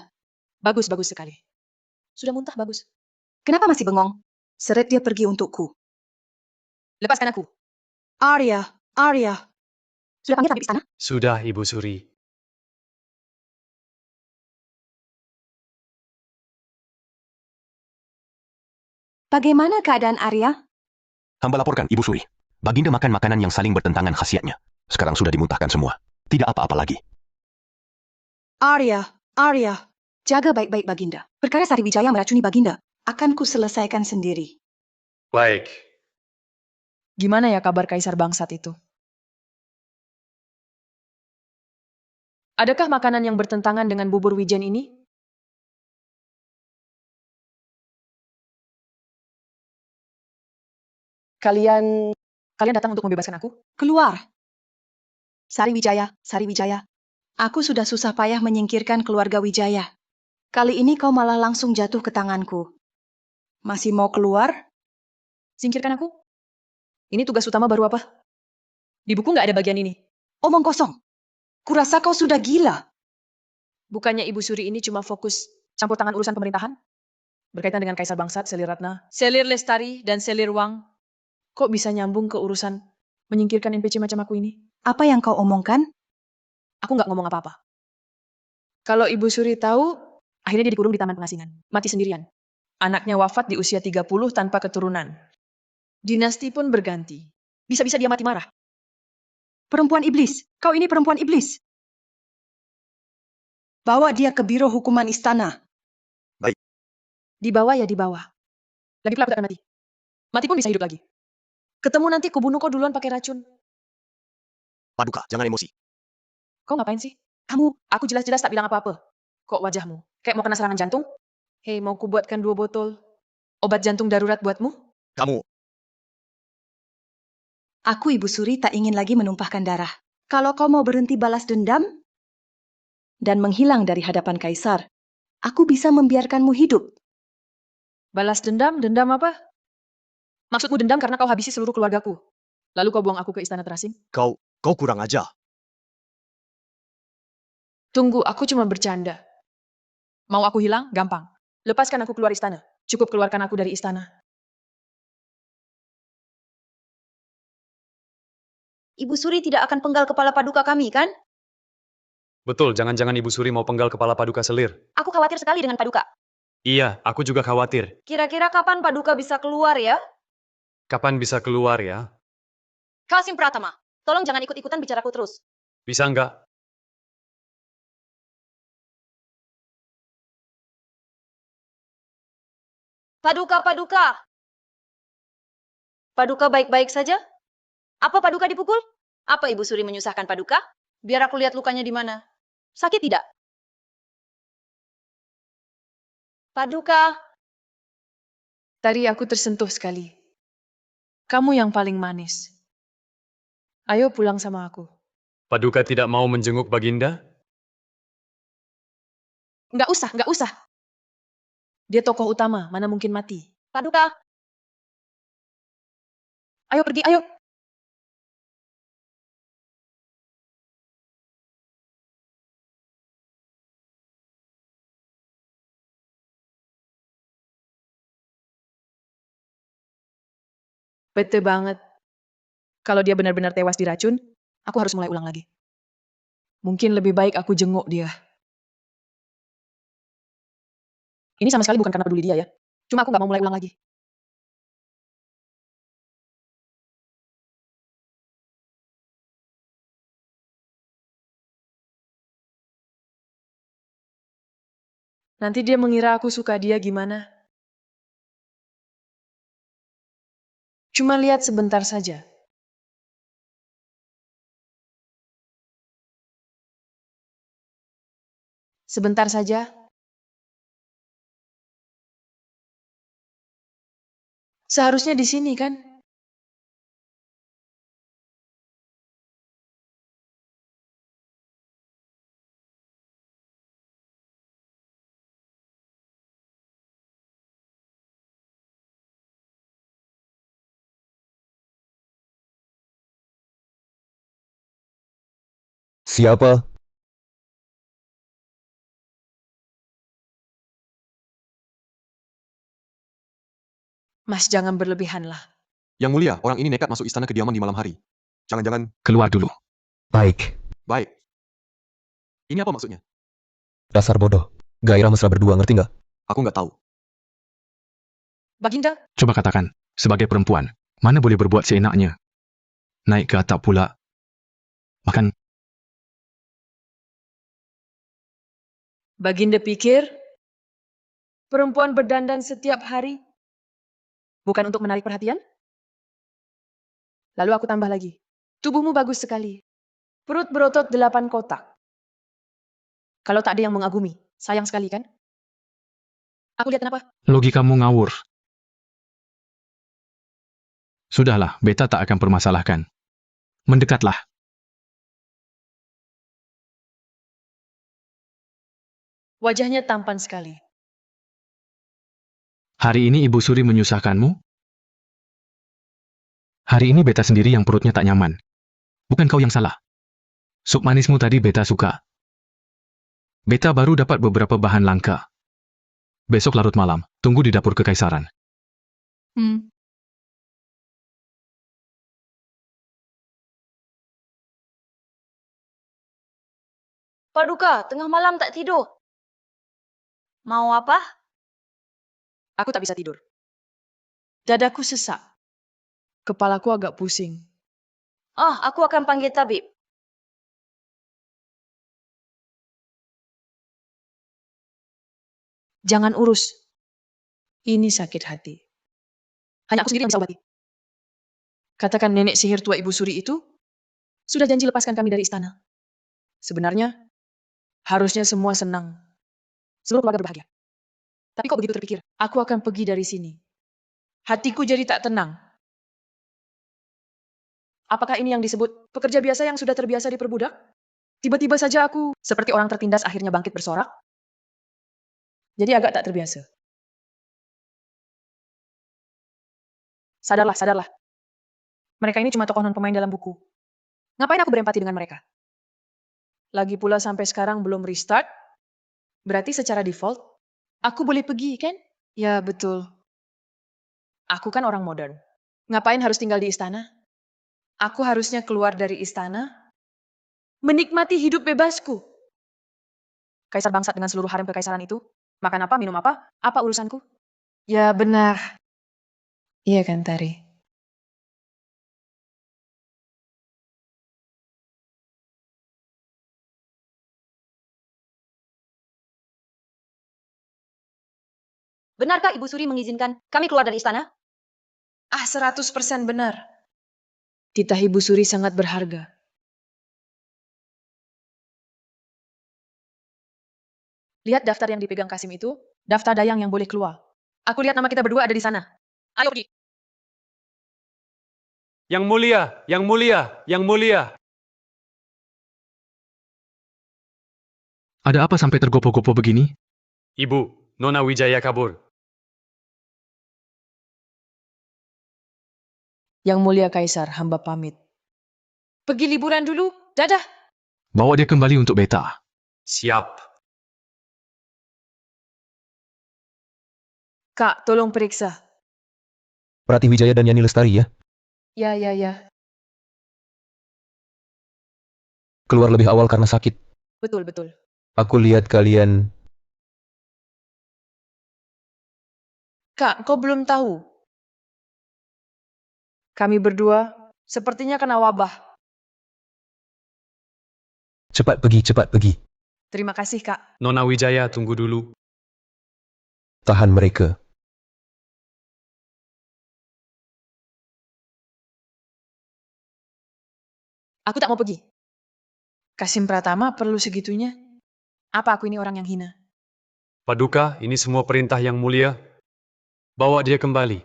Bagus, bagus sekali. Sudah muntah, bagus. Kenapa masih bengong? Seret dia pergi untukku. Lepaskan aku. Arya, Arya. Sudah panggil tabib istana? sudah Ibu Suri. Bagaimana keadaan Arya? Hamba laporkan, Ibu Suri. Baginda makan makanan yang saling bertentangan khasiatnya. Sekarang sudah dimuntahkan semua. Tidak apa-apa lagi. Arya, Arya. Jaga baik-baik Baginda. Perkara Sariwijaya meracuni Baginda akan ku selesaikan sendiri. Baik. Gimana ya kabar Kaisar Bangsat itu? Adakah makanan yang bertentangan dengan bubur wijen ini? Kalian datang untuk membebaskan aku? Keluar. Sariwijaya, Sariwijaya. Aku sudah susah payah menyingkirkan keluarga Wijaya. Kali ini kau malah langsung jatuh ke tanganku. Masih mau keluar? Singkirkan aku? Ini tugas utama baru apa? Di buku nggak ada bagian ini. Omong kosong. Kurasa kau sudah gila. Bukannya Ibu Suri ini cuma fokus campur tangan urusan pemerintahan? Berkaitan dengan Kaisar Bangsat, Selir Ratna, Selir Lestari, dan Selir Wang. Kok bisa nyambung ke urusan menyingkirkan NPC macam aku ini? Apa yang kau omongkan? Aku nggak ngomong apa-apa. Kalau Ibu Suri tahu, akhirnya dia dikurung di Taman Pengasingan. Mati sendirian. Anaknya wafat di usia 30 tanpa keturunan. Dinasti pun berganti. Bisa-bisa dia mati marah. Perempuan iblis. Kau ini perempuan iblis. Bawa dia ke biro hukuman istana. Dibawa ya dibawa. Lagi pula aku tak akan mati. Mati pun bisa hidup lagi. Ketemu nanti kubunuh kau duluan pakai racun. Paduka, jangan emosi. Kau ngapain sih? Aku jelas-jelas tak bilang apa-apa. Kok wajahmu? Kayak mau kena serangan jantung? Hei, mau kubuatkan 2 botol obat jantung darurat buatmu? Kamu, Aku Ibu Suri tak ingin lagi menumpahkan darah. Kalau kau mau berhenti balas dendam dan menghilang dari hadapan Kaisar, aku bisa membiarkanmu hidup. Balas dendam? Dendam apa? Maksudmu dendam karena kau habisi seluruh keluargaku. Lalu kau buang aku ke istana terasing? kau kurang ajar. Tunggu, aku cuma bercanda. Mau aku hilang? Gampang. Lepaskan aku keluar istana. Cukup keluarkan aku dari istana. Ibu Suri tidak akan penggal kepala Paduka kami, kan? Betul, jangan-jangan Ibu Suri mau penggal kepala Paduka Selir. Aku khawatir sekali dengan Paduka. Iya, aku juga khawatir. Kira-kira kapan Paduka bisa keluar ya? Kapan bisa keluar ya? Kasim Pratama, tolong jangan ikut-ikutan bicaraku terus. Bisa nggak? Paduka, Paduka. Paduka baik-baik saja? Apa Paduka dipukul? Apa Ibu Suri menyusahkan Paduka? Biar aku lihat lukanya di mana. Sakit tidak? Paduka. Tadi aku tersentuh sekali. Kamu yang paling manis. Ayo pulang sama aku. Paduka tidak mau menjenguk Baginda? Nggak usah, nggak usah. Dia tokoh utama, mana mungkin mati. Paduka. Ayo pergi, ayo. Bete banget. Kalau dia benar-benar tewas diracun, aku harus mulai ulang lagi. Mungkin lebih baik aku jenguk dia. Ini sama sekali bukan karena peduli dia ya. Cuma aku nggak mau mulai ulang lagi. Nanti dia mengira aku suka dia gimana. Cuma lihat sebentar saja. Sebentar saja. Seharusnya di sini kan? Siapa? Mas, jangan berlebihan lah. Yang mulia, orang ini nekat masuk istana kediaman di malam hari. Jangan-jangan, Keluar dulu. Baik. baik. Ini apa maksudnya? Dasar bodoh. Gairah mesra berdua, ngerti nggak? Aku nggak tahu. Baginda, Coba katakan, sebagai perempuan, mana boleh berbuat seenaknya? Naik ke atap pula. Makan. Baginda pikir perempuan berdandan setiap hari bukan untuk menarik perhatian? Lalu aku tambah lagi. Tubuhmu bagus sekali. Perut berotot 8 kotak. Kalau tak ada yang mengagumi, sayang sekali kan? Aku lihat kenapa? Logikamu ngawur. Sudahlah, beta tak akan permasalahkan. Mendekatlah. Wajahnya tampan sekali. Hari ini Ibu Suri menyusahkanmu? Hari ini beta sendiri yang perutnya tak nyaman. Bukan kau yang salah. Sup manismu tadi beta suka. Beta baru dapat beberapa bahan langka. Besok larut malam, tunggu di dapur kekaisaran. Paduka, tengah malam tak tidur. Mau apa? Aku tak bisa tidur. Dadaku sesak. Kepalaku agak pusing. Aku akan panggil tabib. Jangan urus. Ini sakit hati. Hanya aku sendiri yang bisa obati. Katakan nenek sihir tua Ibu Suri itu sudah janji lepaskan kami dari istana. Sebenarnya, harusnya semua senang. Seluruh keluarga berbahagia. Tapi kok begitu terpikir, aku akan pergi dari sini. Hatiku jadi tak tenang. Apakah ini yang disebut pekerja biasa yang sudah terbiasa diperbudak? Tiba-tiba saja aku seperti orang tertindas akhirnya bangkit bersorak. Jadi agak tak terbiasa. Sadarlah, sadarlah. Mereka ini cuma tokoh non-pemain dalam buku. Ngapain aku berempati dengan mereka? Lagi pula sampai sekarang belum restart. Berarti secara default, aku boleh pergi, kan? Ya, betul. Aku kan orang modern. Ngapain harus tinggal di istana? Aku harusnya keluar dari istana, menikmati hidup bebasku. Kaisar bangsat dengan seluruh harem kekaisaran itu, makan apa, minum apa urusanku? Ya, benar. Iya kan, Tari? Benarkah Ibu Suri mengizinkan kami keluar dari istana? 100% benar. Titah Ibu Suri sangat berharga. Lihat daftar yang dipegang Kasim itu, daftar dayang yang boleh keluar. Aku lihat nama kita berdua ada di sana. Ayo pergi. Yang mulia, yang mulia, yang mulia. Ada apa sampai tergopoh-gopoh begini? Ibu, Nona Wijaya kabur. Yang mulia Kaisar, hamba pamit. Pergi liburan dulu, dadah. Bawa dia kembali untuk beta. Siap. Kak, tolong periksa. Prati Wijaya dan Yani Lestari ya. Ya. Keluar lebih awal karena sakit. Betul. Aku lihat kalian... Kak, kau belum tahu. Kami berdua sepertinya kena wabah. Cepat pergi. Terima kasih, Kak. Nona Wijaya, tunggu dulu. Tahan mereka. Aku tak mau pergi. Kasim Pratama perlu segitunya? Apa aku ini orang yang hina? Paduka, ini semua perintah yang mulia. Bawa dia kembali.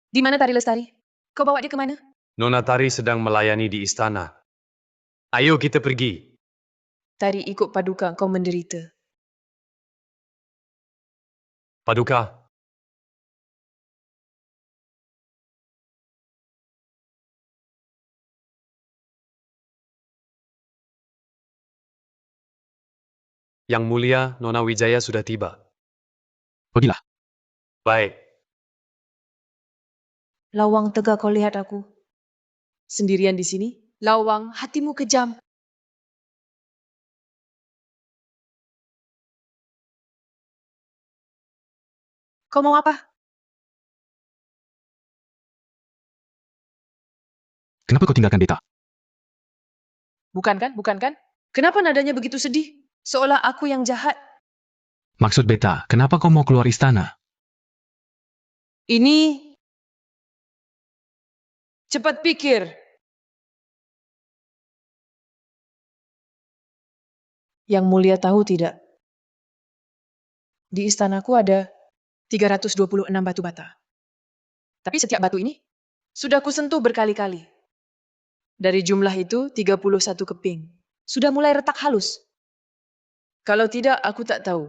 Di mana Tari Lestari? Kau bawa dia kemana? Nona Tari sedang melayani di istana. Ayo kita pergi. Tari ikut Paduka, kau menderita. Paduka, Yang Mulia, Nona Wijaya sudah tiba. Pergilah. Baik. Lawang, tega kau lihat aku. Sendirian di sini? Lawang, hatimu kejam. Kau mau apa? Kenapa kau tinggalkan Beta? Bukan kan? Bukan kan? Kenapa nadanya begitu sedih? Seolah aku yang jahat. Maksud Beta, kenapa kau mau keluar istana? Ini... Cepat pikir. Yang Mulia tahu tidak? Di istanaku ada 326 batu bata. Tapi setiap batu ini sudah kusentuh berkali-kali. Dari jumlah itu 31 keping. Sudah mulai retak halus. Kalau tidak, aku tak tahu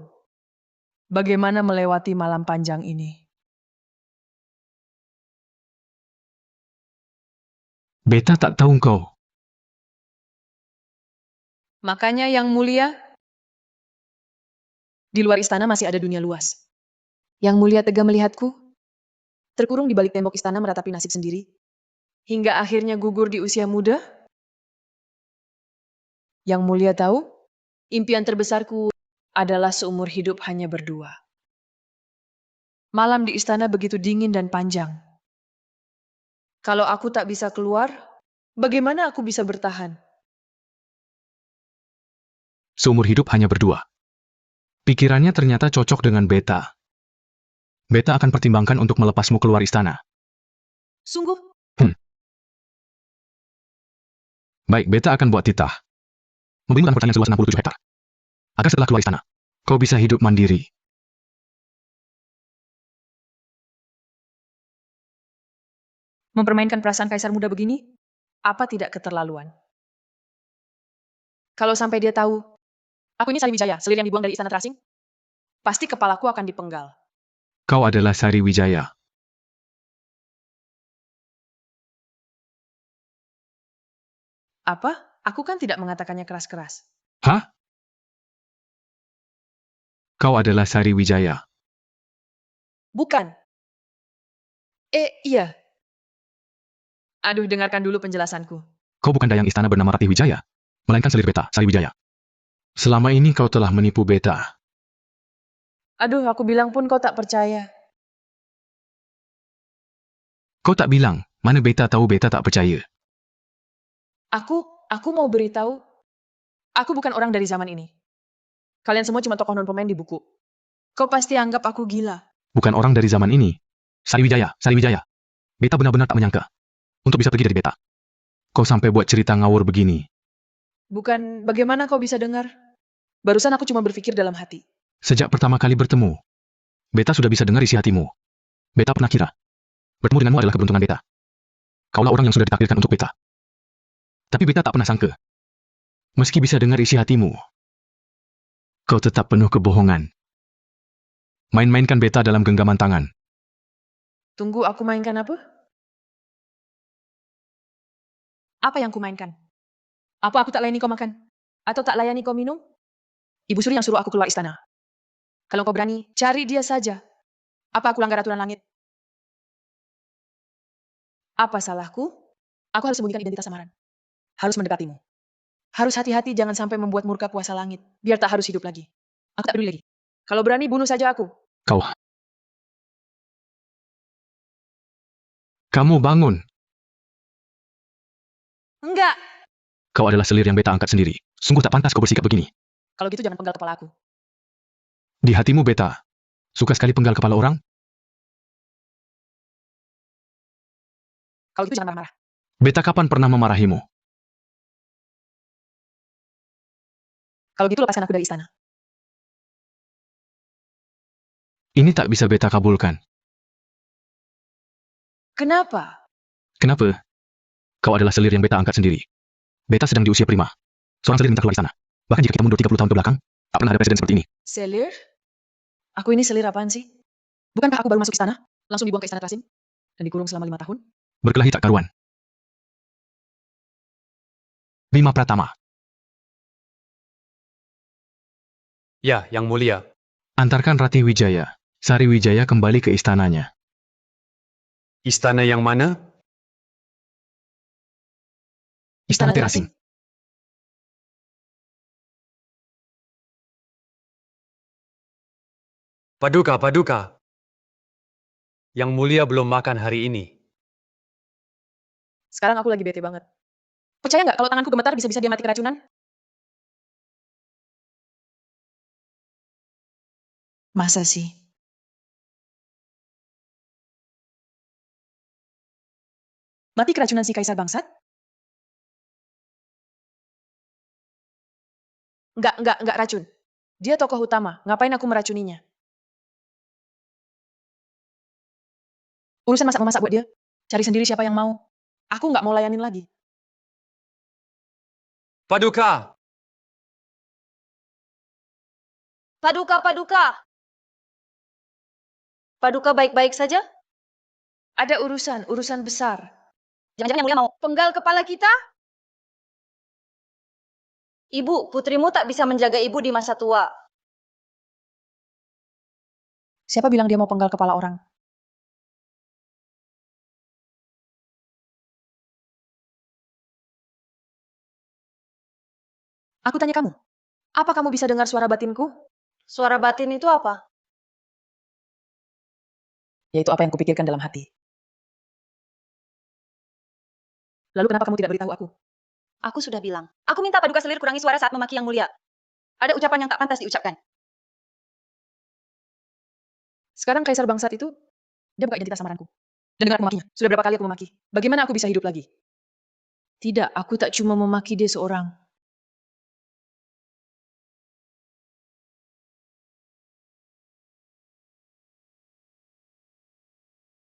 bagaimana melewati malam panjang ini. Beta tak tahu kau. Makanya Yang Mulia, di luar istana masih ada dunia luas. Yang Mulia tega melihatku, terkurung di balik tembok istana meratapi nasib sendiri, hingga akhirnya gugur di usia muda. Yang Mulia tahu, impian terbesarku adalah seumur hidup hanya berdua. Malam di istana begitu dingin dan panjang. Kalau aku tak bisa keluar, bagaimana aku bisa bertahan? Seumur hidup hanya berdua. Pikirannya ternyata cocok dengan Beta. Beta akan pertimbangkan untuk melepasmu keluar istana. Sungguh? Baik, Beta akan buat titah. Memberimu pertanian seluas 67 hektar. Agar setelah keluar istana, kau bisa hidup mandiri. Mempermainkan perasaan kaisar muda begini? Apa tidak keterlaluan? Kalau sampai dia tahu, aku ini Sariwijaya, selir yang dibuang dari istana terasing, pasti kepalaku akan dipenggal. Kau adalah Sariwijaya. Apa? Aku kan tidak mengatakannya keras-keras. Hah? Kau adalah Sariwijaya. Bukan. Iya. Aduh, dengarkan dulu penjelasanku. Kau bukan dayang istana bernama Ratih Wijaya, melainkan selir Beta, Sariwijaya. Selama ini kau telah menipu Beta. Aduh, aku bilang pun kau tak percaya. Kau tak bilang, mana Beta tahu Beta tak percaya. Aku mau beritahu, aku bukan orang dari zaman ini. Kalian semua cuma tokoh non-pemain di buku. Kau pasti anggap aku gila. Bukan orang dari zaman ini. Sariwijaya, Sariwijaya. Beta benar-benar tak menyangka untuk bisa pergi dari Beta. Kau sampai buat cerita ngawur begini. Bukan, bagaimana kau bisa dengar? Barusan aku cuma berpikir dalam hati. Sejak pertama kali bertemu, Beta sudah bisa dengar isi hatimu. Beta pernah kira, bertemu denganmu adalah keberuntungan Beta. Kaulah orang yang sudah ditakdirkan untuk Beta. Tapi Beta tak pernah sangka, meski bisa dengar isi hatimu, kau tetap penuh kebohongan. Main-mainkan Beta dalam genggaman tangan. Tunggu, aku mainkan apa? Apa yang kumainkan? Apa aku tak layani kau makan? Atau tak layani kau minum? Ibu Suri yang suruh aku keluar istana. Kalau kau berani, cari dia saja. Apa aku langgar aturan langit? Apa salahku? Aku harus sembunyikan identitas samaran. Harus mendekatimu. Harus hati-hati jangan sampai membuat murka kuasa langit. Biar tak harus hidup lagi. Aku tak peduli lagi. Kalau berani, bunuh saja aku. Kamu bangun. Enggak. Kau adalah selir yang Beta angkat sendiri. Sungguh tak pantas kau bersikap begini. Kalau gitu jangan penggal kepala aku. Di hatimu, Beta, suka sekali penggal kepala orang? Kalau gitu jangan marah-marah. Beta kapan pernah memarahimu? Kalau gitu lepaskan aku dari istana. Ini tak bisa Beta kabulkan. Kenapa? Kenapa? Kau adalah selir yang Beta angkat sendiri. Beta sedang di usia prima. Seorang selir minta keluar istana. Bahkan jika kita mundur 30 tahun ke belakang, tak pernah ada presiden seperti ini. Selir? Aku ini selir apaan sih? Bukankah aku baru masuk istana? Langsung dibuang ke istana Trasim? Dan dikurung selama 5 tahun? Berkelahi tak karuan. Bima Pratama. Ya, Yang Mulia. Antarkan Ratih Wijaya, Sari Wijaya kembali ke istananya. Istana yang mana? Istana Terasing. Paduka, Paduka. Yang Mulia belum makan hari ini. Sekarang aku lagi bete banget. Percaya nggak kalau tanganku gemetar bisa-bisa dia mati keracunan? Masa sih? Mati keracunan si Kaisar Bangsat? Enggak racun. Dia tokoh utama. Ngapain aku meracuninya? Urusan masak-memasak buat dia. Cari sendiri siapa yang mau. Aku nggak mau layanin lagi. Paduka! Paduka, Paduka. Paduka baik-baik saja? Ada urusan besar. Jangan-jangan Yang Mulia mau penggal kepala kita? Ibu, putrimu tak bisa menjaga ibu di masa tua. Siapa bilang dia mau penggal kepala orang? Aku tanya kamu, apa kamu bisa dengar suara batinku? Suara batin itu apa? Yaitu apa yang kupikirkan dalam hati. Lalu kenapa kamu tidak beritahu aku? Aku sudah bilang. Aku minta Paduka Selir kurangi suara saat memaki Yang Mulia. Ada ucapan yang tak pantas diucapkan. Sekarang Kaisar Bangsat itu, dia buka identitas samaranku. Dan dengar aku memakinya. Sudah berapa kali aku memaki? Bagaimana aku bisa hidup lagi? Tidak, aku tak cuma memaki dia seorang.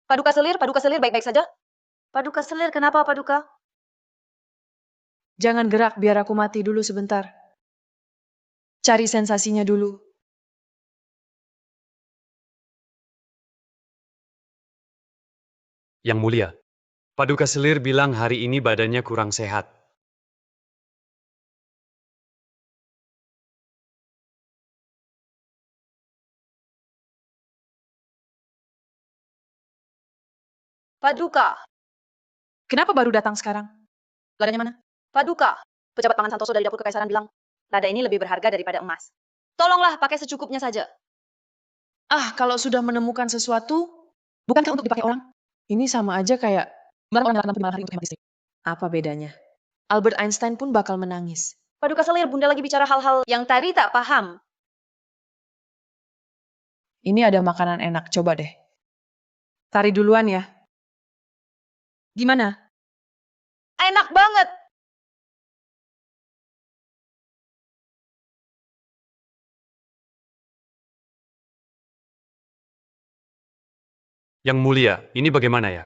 Paduka Selir baik-baik saja? Paduka Selir, kenapa Paduka? Jangan gerak, biar aku mati dulu sebentar. Cari sensasinya dulu. Yang Mulia. Paduka Selir bilang hari ini badannya kurang sehat. Paduka. Kenapa baru datang sekarang? Ladanya mana? Paduka. Pejabat pangan Santoso dari dapur kekaisaran bilang, lada ini lebih berharga daripada emas. Tolonglah pakai secukupnya saja. Ah, kalau sudah menemukan sesuatu, bukankah untuk dipakai orang? Ini sama aja kayak melarang orang nyalakan lampu di malam hari untuk hemat listrik. Apa bedanya? Albert Einstein pun bakal menangis. Paduka Selir, Bunda lagi bicara hal-hal yang tadi tak paham. Ini ada makanan enak, coba deh. Tari duluan ya. Gimana? Enak banget. Yang Mulia, ini bagaimana ya?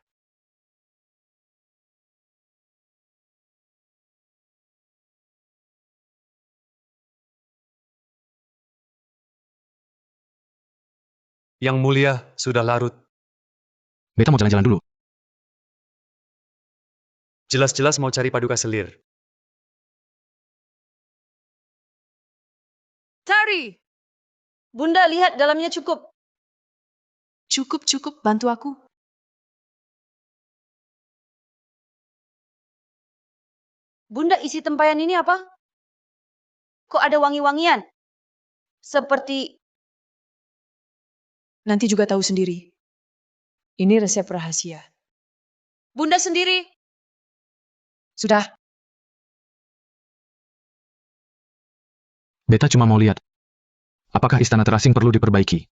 Yang Mulia, sudah larut. Beta mau jalan-jalan dulu. Jelas-jelas mau cari Paduka Selir. Tari! Bunda, lihat dalamnya cukup. Cukup, bantu aku. Bunda, isi tempayan ini apa? Kok ada wangi-wangian? Seperti... Nanti juga tahu sendiri. Ini resep rahasia. Bunda sendiri. Sudah. Beta cuma mau lihat, apakah istana terasing perlu diperbaiki.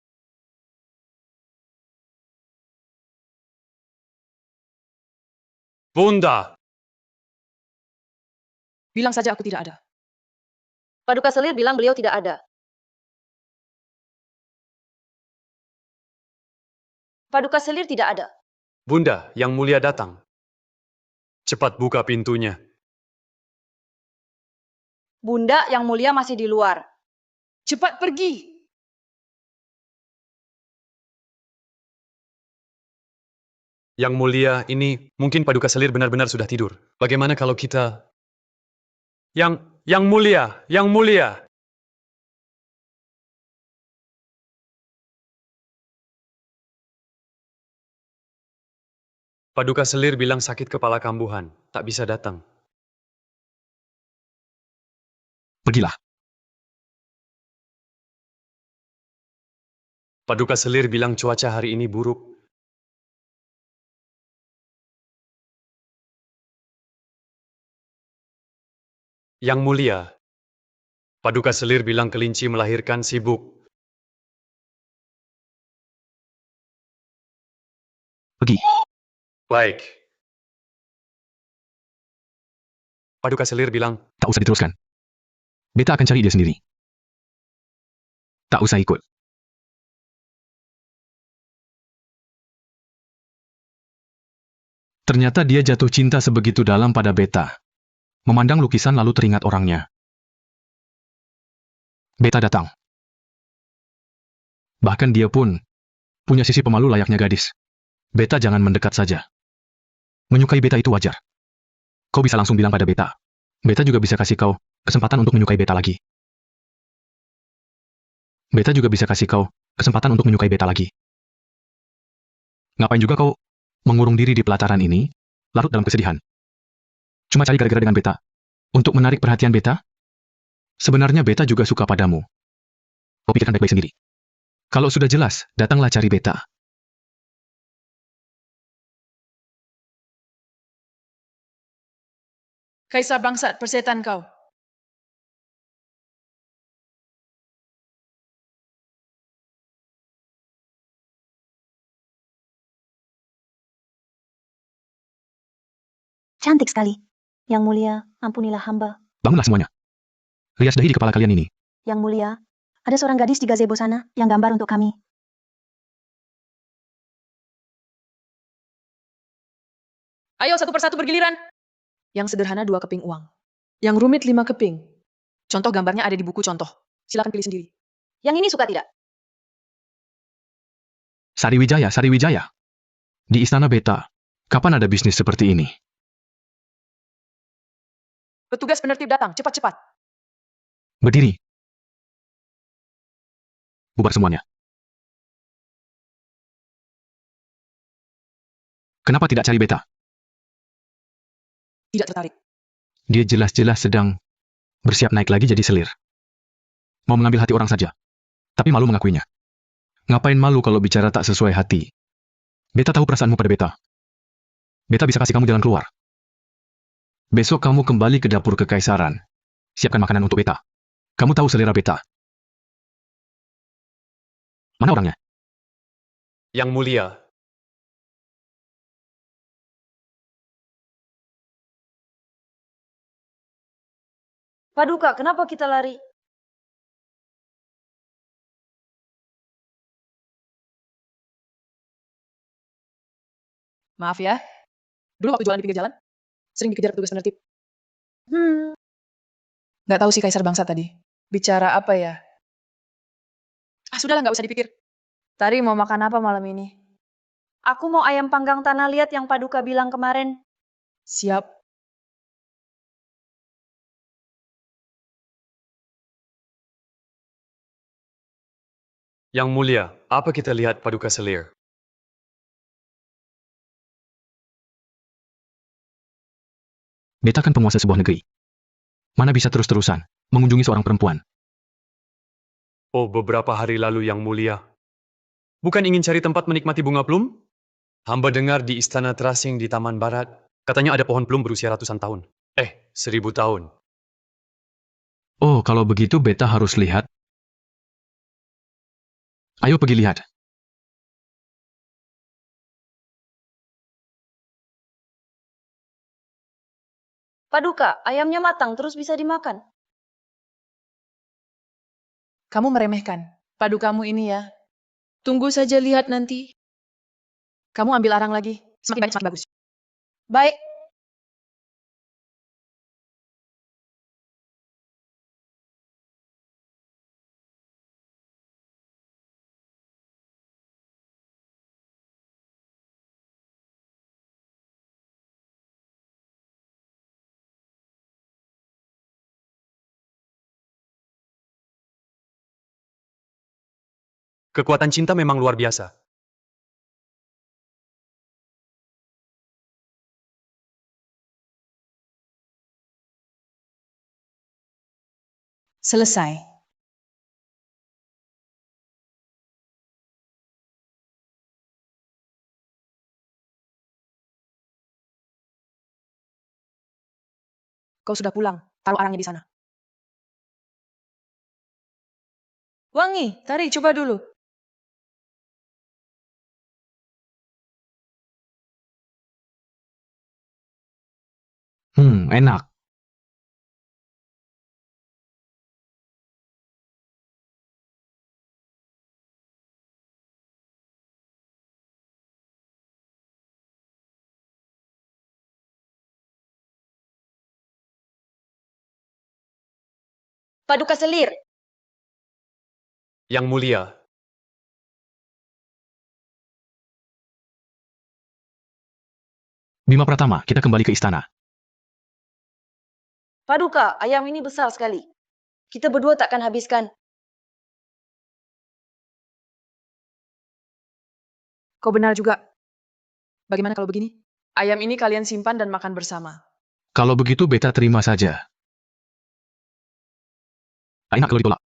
Bunda! Bilang saja aku tidak ada. Paduka Selir bilang beliau tidak ada. Paduka Selir tidak ada. Bunda, Yang Mulia datang. Cepat buka pintunya. Bunda Yang Mulia masih di luar. Cepat pergi! Yang Mulia, ini mungkin Paduka Selir benar-benar sudah tidur. Bagaimana kalau kita... Yang Mulia, Yang Mulia. Paduka Selir bilang sakit kepala kambuhan, tak bisa datang. Pergilah. Paduka Selir bilang cuaca hari ini buruk. Yang Mulia, Paduka Selir bilang kelinci melahirkan sibuk. Pergi. Baik. Paduka Selir bilang, Tak usah diteruskan. Beta akan cari dia sendiri. Tak usah ikut. Ternyata dia jatuh cinta sebegitu dalam pada Beta. Memandang lukisan lalu teringat orangnya. Beta datang. Bahkan dia pun punya sisi pemalu layaknya gadis. Beta jangan mendekat saja. Menyukai Beta itu wajar. Kau bisa langsung bilang pada Beta. Beta juga bisa kasih kau kesempatan untuk menyukai Beta lagi. Beta juga bisa kasih kau kesempatan untuk menyukai Beta lagi. Ngapain juga kau mengurung diri di pelataran ini, larut dalam kesedihan? Cuma cari gara-gara dengan Beta? Untuk menarik perhatian Beta? Sebenarnya Beta juga suka padamu. Kau pikirkan baik-baik sendiri. Kalau sudah jelas, datanglah cari Beta. Kaisar bangsat, persetan kau. Cantik sekali. Yang Mulia, ampunilah hamba. Bangunlah semuanya. Rias dahi di kepala kalian ini. Yang Mulia, ada seorang gadis di gazebo sana yang gambar untuk kami. Ayo satu persatu bergiliran. Yang sederhana 2 keping uang. Yang rumit 5 keping. Contoh gambarnya ada di buku contoh. Silakan pilih sendiri. Yang ini suka tidak? Sariwijaya, Sariwijaya. Di istana Beta, kapan ada bisnis seperti ini? Petugas penertib datang, cepat-cepat. Berdiri. Bubar semuanya. Kenapa tidak cari Beta? Tidak tertarik. Dia jelas-jelas sedang bersiap naik lagi jadi selir. Mau mengambil hati orang saja. Tapi malu mengakuinya. Ngapain malu kalau bicara tak sesuai hati? Beta tahu perasaanmu pada Beta. Beta bisa kasih kamu jalan keluar. Besok kamu kembali ke dapur kekaisaran. Siapkan makanan untuk Beta. Kamu tahu selera Beta. Mana orangnya? Yang Mulia, Paduka, kenapa kita lari? Maaf ya. Dulu waktu jualan di pinggir jalan, sering dikejar petugas penertib. Nggak tahu si kaisar bangsa tadi. Bicara apa ya? Sudahlah, nggak usah dipikir. Tari mau makan apa malam ini? Aku mau ayam panggang tanah liat yang Paduka bilang kemarin. Siap. Yang Mulia, apa kita lihat Paduka Selir? Beta kan penguasa sebuah negeri. Mana bisa terus-terusan mengunjungi seorang perempuan? Oh, beberapa hari lalu Yang Mulia. Bukan ingin cari tempat menikmati bunga plum? Hamba dengar di istana terasing di Taman Barat, katanya ada pohon plum berusia ratusan tahun. 1000 tahun. Oh, kalau begitu beta harus lihat. Ayo pergi lihat. Paduka, ayamnya matang terus bisa dimakan. Kamu meremehkan. Padukamu ini ya. Tunggu saja lihat nanti. Kamu ambil arang lagi. Semakin banyak semakin bagus. Baik, Kekuatan cinta memang luar biasa. Selesai. Kau sudah pulang. Taruh arangnya di sana. Wangi, tarik coba dulu. Enak. Paduka Selir. Yang mulia, Bima Pratama, kita kembali ke istana. Paduka, ayam ini besar sekali. Kita berdua takkan habiskan. Kau benar juga. Bagaimana kalau begini? Ayam ini kalian simpan dan makan bersama. Kalau begitu beta terima saja. Tak enak kalau ditolak.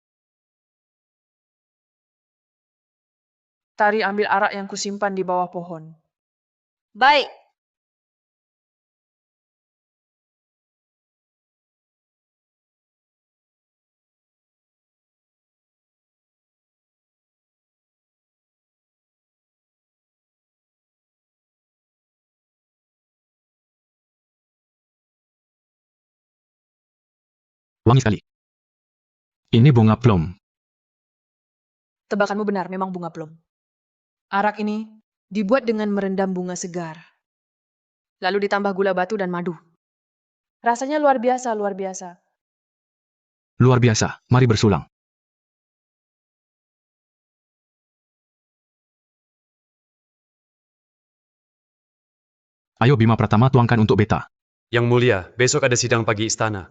Tari ambil arak yang kusimpan di bawah pohon. Baik, Wangi sekali. Ini bunga plum. Tebakanmu benar, memang bunga plum. Arak ini dibuat dengan merendam bunga segar. Lalu ditambah gula batu dan madu. Rasanya luar biasa, luar biasa. Luar biasa. Mari bersulang. Ayo Bima Pratama tuangkan untuk beta. yang mulia, besok ada sidang pagi istana.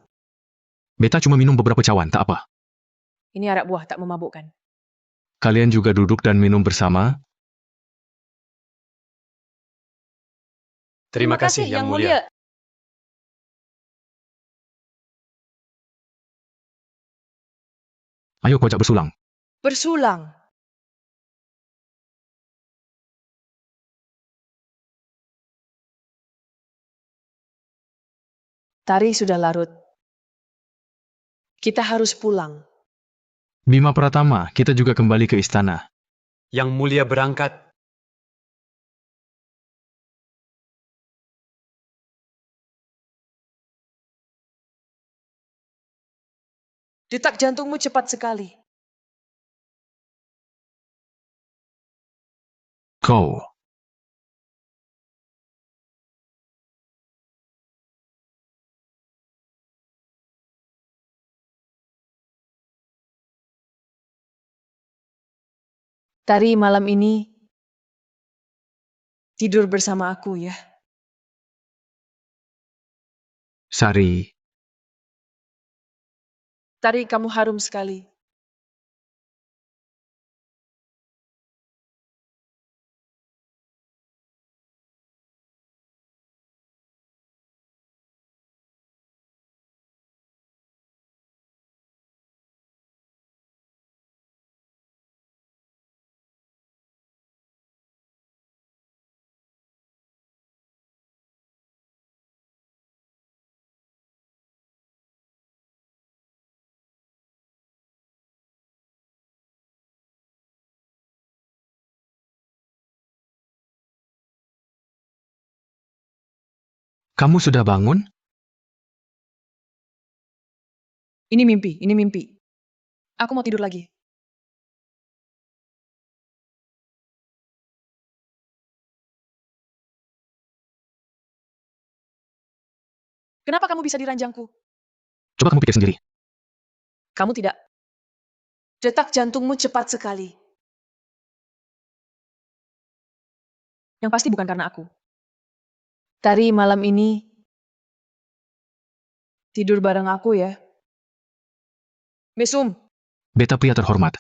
Beta cuma minum beberapa cawan, tak apa. Ini arak buah tak memabukkan. Kalian juga duduk dan minum bersama. Terima kasih, Yang Mulia. Ayo kojak bersulang. Bersulang. Tari sudah larut. Kita harus pulang. Bima Pratama, kita juga kembali ke istana. Yang mulia berangkat. Detak jantungmu cepat sekali. Kau. Tari malam ini tidur bersama aku ya. Sari. Tari kamu harum sekali. Kamu sudah bangun? Ini mimpi, ini mimpi. Aku mau tidur lagi. Kenapa kamu bisa di ranjangku? Coba kamu pikir sendiri. Kamu tidak. Detak jantungmu cepat sekali. Yang pasti bukan karena aku. Tari malam ini tidur bareng aku ya. Mesum, Beta pria terhormat.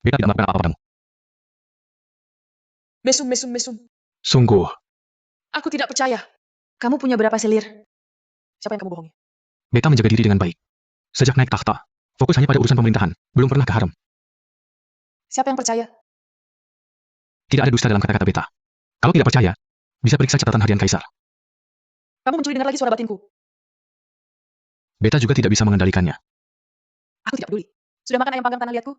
Beta tidak melakukan apa-apa padamu. mesum, mesum, mesum. Sungguh, Aku tidak percaya. Kamu punya berapa selir? Siapa yang kamu bohongi? Beta menjaga diri dengan baik. Sejak naik takhta, fokus hanya pada urusan pemerintahan. Belum pernah ke harem. Siapa yang percaya? Tidak ada dusta dalam kata-kata Beta. Kalau tidak percaya, bisa periksa catatan harian Kaisar. Kamu mencuri dengar lagi suara batinku. Beta juga tidak bisa mengendalikannya. Aku tidak peduli. Sudah makan ayam panggang tanah liatku?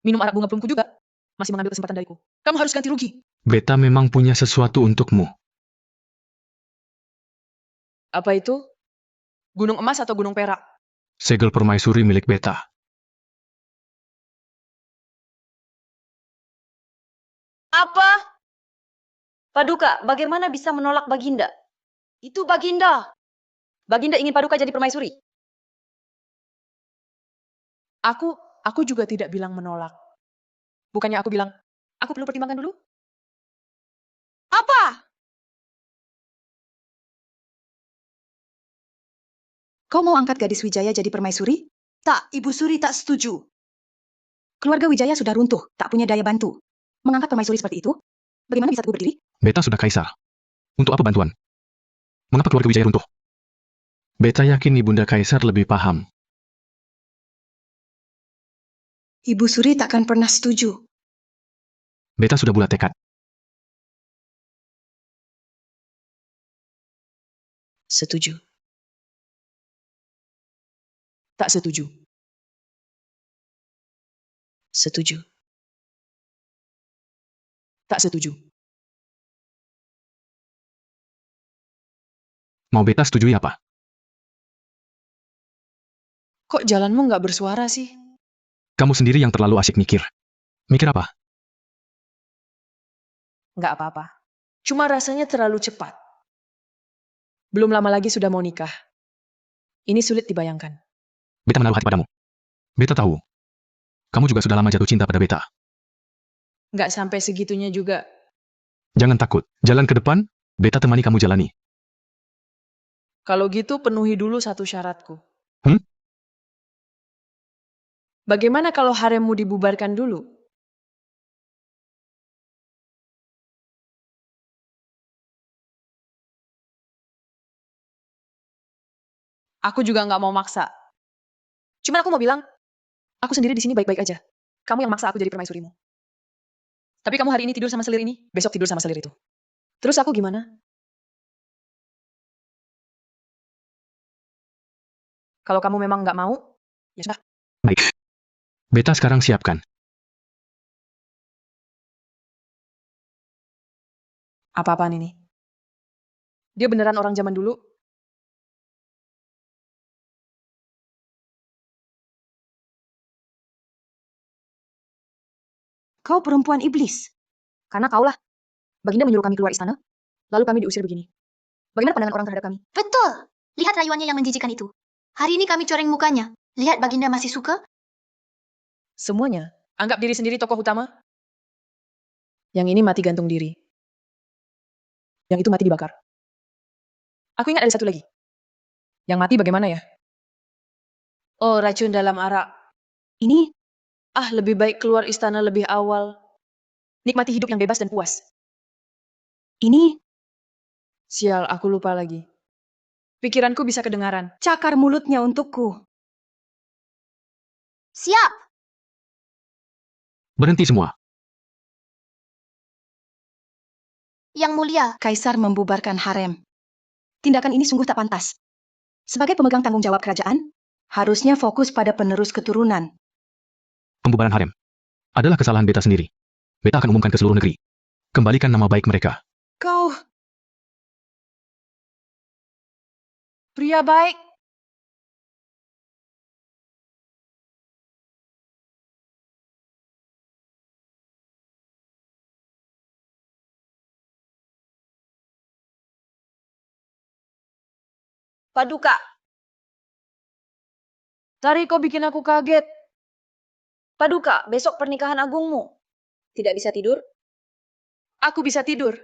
Minum arak bunga plumku juga? Masih mengambil kesempatan dariku. Kamu harus ganti rugi. Beta memang punya sesuatu untukmu. Apa itu? Gunung emas atau gunung perak? Segel permaisuri milik Beta. Apa? Paduka, bagaimana bisa menolak Baginda? Itu Baginda. Baginda ingin Paduka jadi permaisuri. Aku juga tidak bilang menolak. Bukannya aku bilang, aku perlu pertimbangkan dulu? Apa? Kau mau angkat gadis Wijaya jadi permaisuri? Tak, Ibu Suri tak setuju. Keluarga Wijaya sudah runtuh, tak punya daya bantu. Mengangkat permaisuri seperti itu? Bagaimana bisa teguh berdiri? Beta sudah Kaisar. Untuk apa bantuan? Mengapa keluarga Wijaya runtuh? Beta yakin Ibunda Kaisar lebih paham. Ibu Suri takkan pernah setuju. Beta sudah bulat tekad. Setuju. Tak setuju. Setuju. Tak setuju. Mau Beta setujui apa? Kok jalanmu nggak bersuara sih? Kamu sendiri yang terlalu asik mikir. Mikir apa? Nggak apa-apa. Cuma rasanya terlalu cepat. Belum lama lagi sudah mau nikah. Ini sulit dibayangkan. Beta menaruh hati padamu. Beta tahu. Kamu juga sudah lama jatuh cinta pada Beta. Nggak sampai segitunya juga. Jangan takut. Jalan ke depan, Beta temani kamu jalani. Kalau gitu penuhi dulu satu syaratku. Hmm? Bagaimana kalau haremmu dibubarkan dulu? Aku juga nggak mau maksa. Cuman aku mau bilang, aku sendiri di sini baik-baik aja. Kamu yang maksa aku jadi permaisurimu. Tapi kamu hari ini tidur sama selir ini, besok tidur sama selir itu. Terus aku gimana? Kalau kamu memang nggak mau, ya sudah. Baik. Beta sekarang siapkan. Apa-apaan ini? Dia beneran orang zaman dulu? Kau perempuan iblis. Karena kaulah. Baginda menyuruh kami keluar istana, lalu kami diusir begini. Bagaimana pandangan orang terhadap kami? Betul. Lihat rayuannya yang menjijikan itu. Hari ini kami coreng mukanya. Lihat Baginda masih suka? Semuanya. Anggap diri sendiri tokoh utama. Yang ini mati gantung diri. Yang itu mati dibakar. Aku ingat ada satu lagi. Yang mati bagaimana ya? Oh, racun dalam arak. Ini, Lebih baik keluar istana lebih awal. Nikmati hidup yang bebas dan puas. ini, Sial, aku lupa lagi. Pikiranku bisa kedengaran. cakar mulutnya untukku. Siap. Berhenti semua. Yang mulia. Kaisar membubarkan harem. Tindakan ini sungguh tak pantas. Sebagai pemegang tanggung jawab kerajaan, harusnya fokus pada penerus keturunan. Pembubaran harem adalah kesalahan Beta sendiri. Beta akan umumkan ke seluruh negeri. Kembalikan nama baik mereka. Kau, Pria baik. Paduka, Tari, kau bikin aku kaget. Paduka, besok pernikahan agungmu. Tidak bisa tidur? Aku bisa tidur.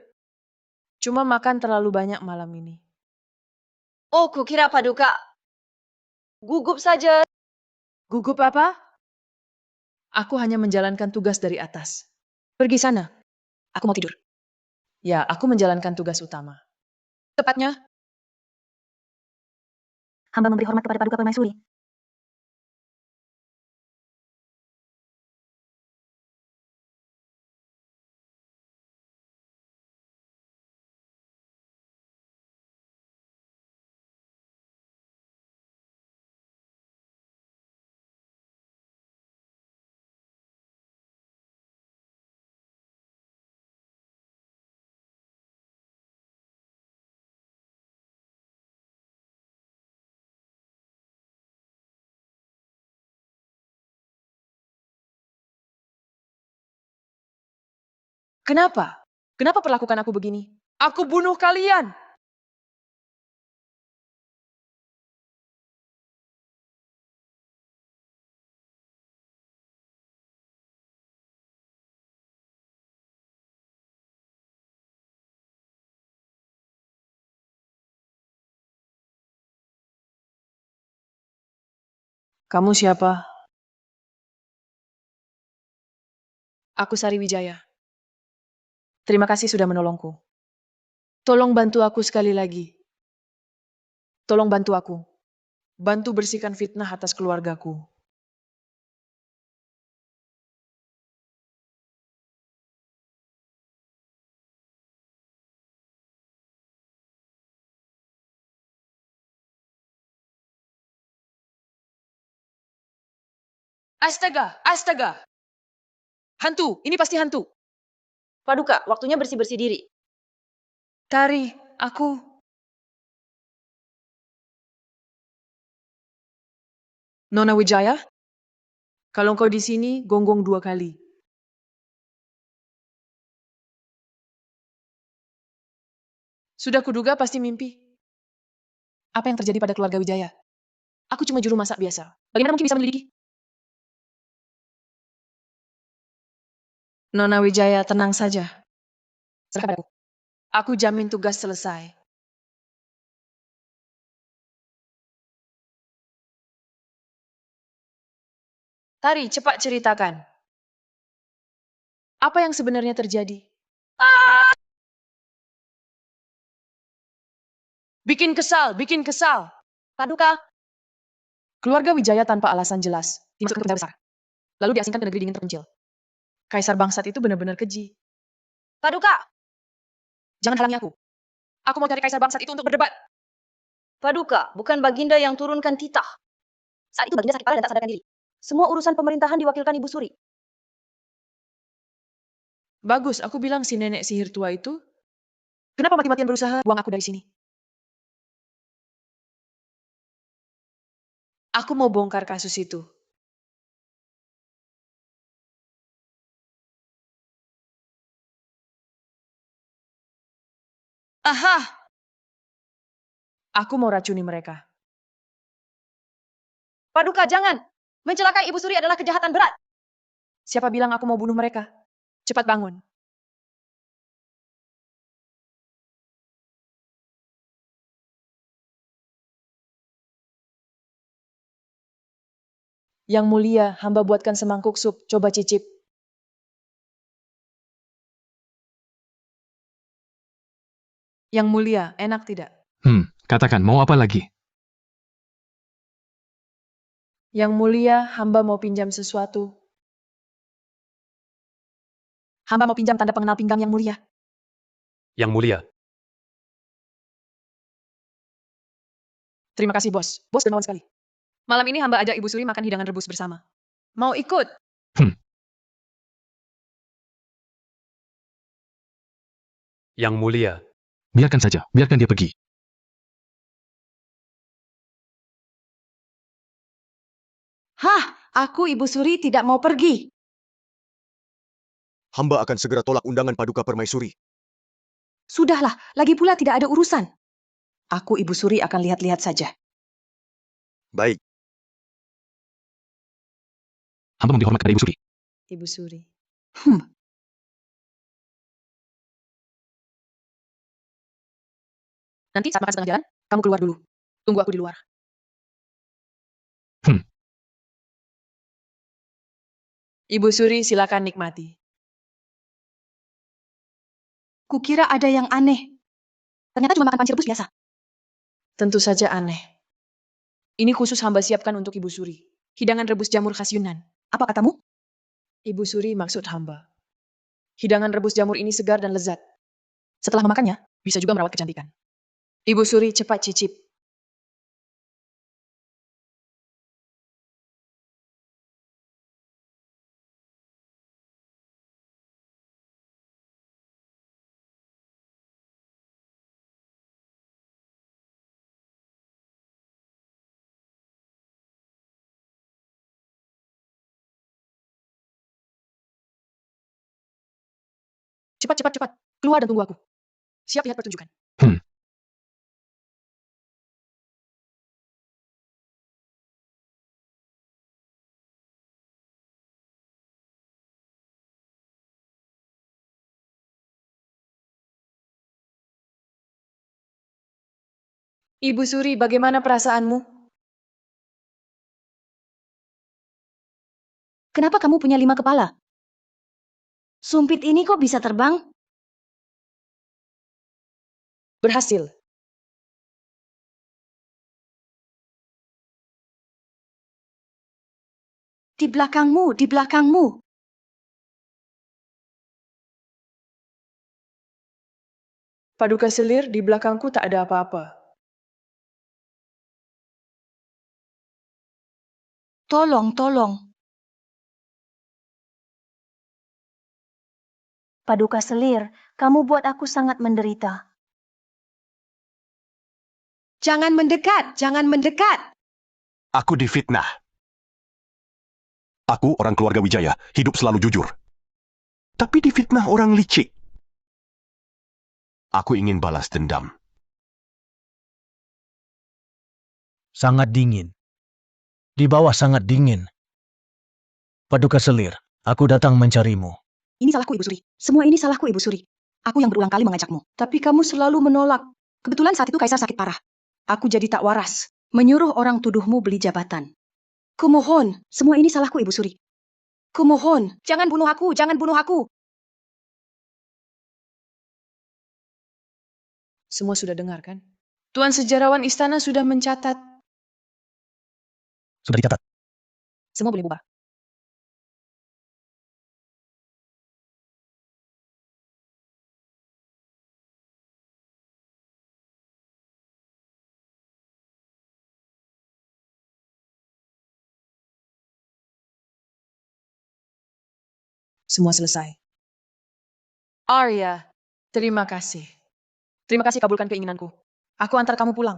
Cuma makan terlalu banyak malam ini. Oh, kukira Paduka. Gugup saja. Gugup apa? Aku hanya menjalankan tugas dari atas. Pergi sana. Aku mau tidur. Ya, aku menjalankan tugas utama. Tepatnya, Hamba memberi hormat kepada Paduka Permaisuri. kenapa? Kenapa perlakukan aku begini? Aku bunuh kalian! Kamu siapa? Aku Sari Wijaya. Terima kasih sudah menolongku. Tolong bantu aku sekali lagi. Tolong bantu aku. Bantu bersihkan fitnah atas keluargaku. Astaga, astaga. Hantu, ini pasti hantu. Paduka, waktunya bersih-bersih diri. Tari, aku. Nona Wijaya, kalau kau di sini, gonggong 2 kali. Sudah kuduga pasti mimpi. Apa yang terjadi pada keluarga Wijaya? Aku cuma juru masak biasa. Bagaimana mungkin bisa menyelidiki? Nona Wijaya, tenang saja. Serahkan padaku. Aku jamin tugas selesai. Tari, cepat ceritakan. Apa yang sebenarnya terjadi? Bikin kesal, bikin kesal. Paduka, Keluarga Wijaya tanpa alasan jelas dimasukkan ke penjara besar. Lalu diasingkan ke negeri dingin terpencil. Kaisar bangsat itu benar-benar keji. Paduka, Jangan halangi aku. Aku mau cari kaisar bangsat itu untuk berdebat. Paduka, bukan Baginda yang turunkan titah. Saat itu Baginda sakit parah dan tak sadarkan diri. Semua urusan pemerintahan diwakilkan Ibu Suri. Bagus, aku bilang si nenek sihir tua itu. Kenapa mati-matian berusaha buang aku dari sini? Aku mau bongkar kasus itu. Aha! Aku mau racuni mereka. Paduka, jangan. Mencelakai Ibu Suri adalah kejahatan berat. Siapa bilang aku mau bunuh mereka? Cepat bangun. Yang mulia, hamba buatkan semangkuk sup. Coba cicip. Yang mulia, enak tidak? Katakan, mau apa lagi? Yang mulia, hamba mau pinjam sesuatu. Hamba mau pinjam tanda pengenal pinggang yang mulia. Yang mulia, Terima kasih, bos. Bos dermawan sekali. Malam ini hamba ajak Ibu Suri makan hidangan rebus bersama. Mau ikut? yang mulia. Biarkan saja, biarkan dia pergi. Aku, Ibu Suri, tidak mau pergi. Hamba akan segera tolak undangan Paduka Permaisuri. Sudahlah, lagi pula tidak ada urusan. Aku, Ibu Suri, akan lihat-lihat saja. Baik, Hamba mohon dihormat kepada Ibu Suri. Ibu Suri. Nanti saat makan setengah jalan, kamu keluar dulu. Tunggu aku di luar. Ibu Suri, silakan nikmati. Kukira ada yang aneh. Ternyata cuma makan panci rebus biasa. Tentu saja aneh. Ini khusus hamba siapkan untuk Ibu Suri. Hidangan rebus jamur khas Yunan. Apa katamu? Ibu Suri maksud hamba. Hidangan rebus jamur ini segar dan lezat. Setelah memakannya, Bisa juga merawat kecantikan. Ibu Suri cepat cicip. Cepat, cepat, cepat. Keluar dan tunggu aku. Siap lihat pertunjukan. Ibu Suri, bagaimana perasaanmu? kenapa kamu punya 5 kepala? Sumpit ini kok bisa terbang? Berhasil. Di belakangmu, di belakangmu. Paduka Selir, di belakangku tak ada apa-apa. Tolong, tolong. Paduka Selir, kamu buat aku sangat menderita. Jangan mendekat, jangan mendekat. Aku difitnah. Aku orang keluarga Wijaya, hidup selalu jujur. Tapi difitnah orang licik. Aku ingin balas dendam. Sangat dingin. Di bawah sangat dingin. Paduka Selir, aku datang mencarimu. Ini salahku, Ibu Suri. Semua ini salahku, Ibu Suri. Aku yang berulang kali mengajakmu. Tapi kamu selalu menolak. Kebetulan saat itu Kaisar sakit parah. Aku jadi tak waras. Menyuruh orang tuduhmu beli jabatan. Kumohon, semua ini salahku, Ibu Suri. Kumohon, jangan bunuh aku, jangan bunuh aku. Semua sudah dengar, kan? Tuan sejarawan istana sudah mencatat. Sudah dicatat. Semua boleh bubar. Semua selesai. Arya, terima kasih. Terima kasih kabulkan keinginanku. Aku antar kamu pulang.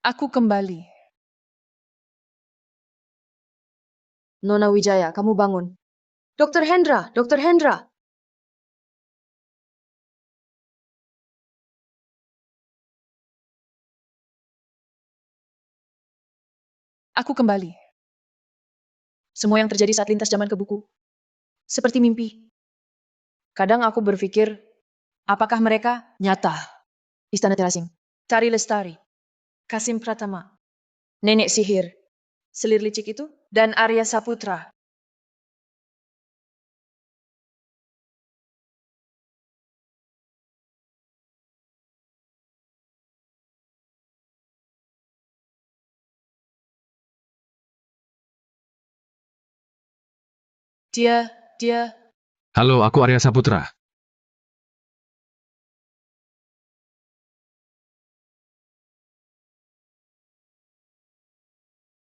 Aku kembali. Nona Wijaya, kamu bangun. Dokter Hendra, Dokter Hendra. Aku kembali. Semua yang terjadi saat lintas zaman ke buku. Seperti mimpi. Kadang aku berpikir, apakah mereka nyata? Istana Terasing, Tari Lestari, Kasim Pratama, Nenek Sihir, Selir Licik itu, dan Arya Saputra. Dia, Halo, aku Arya Saputra.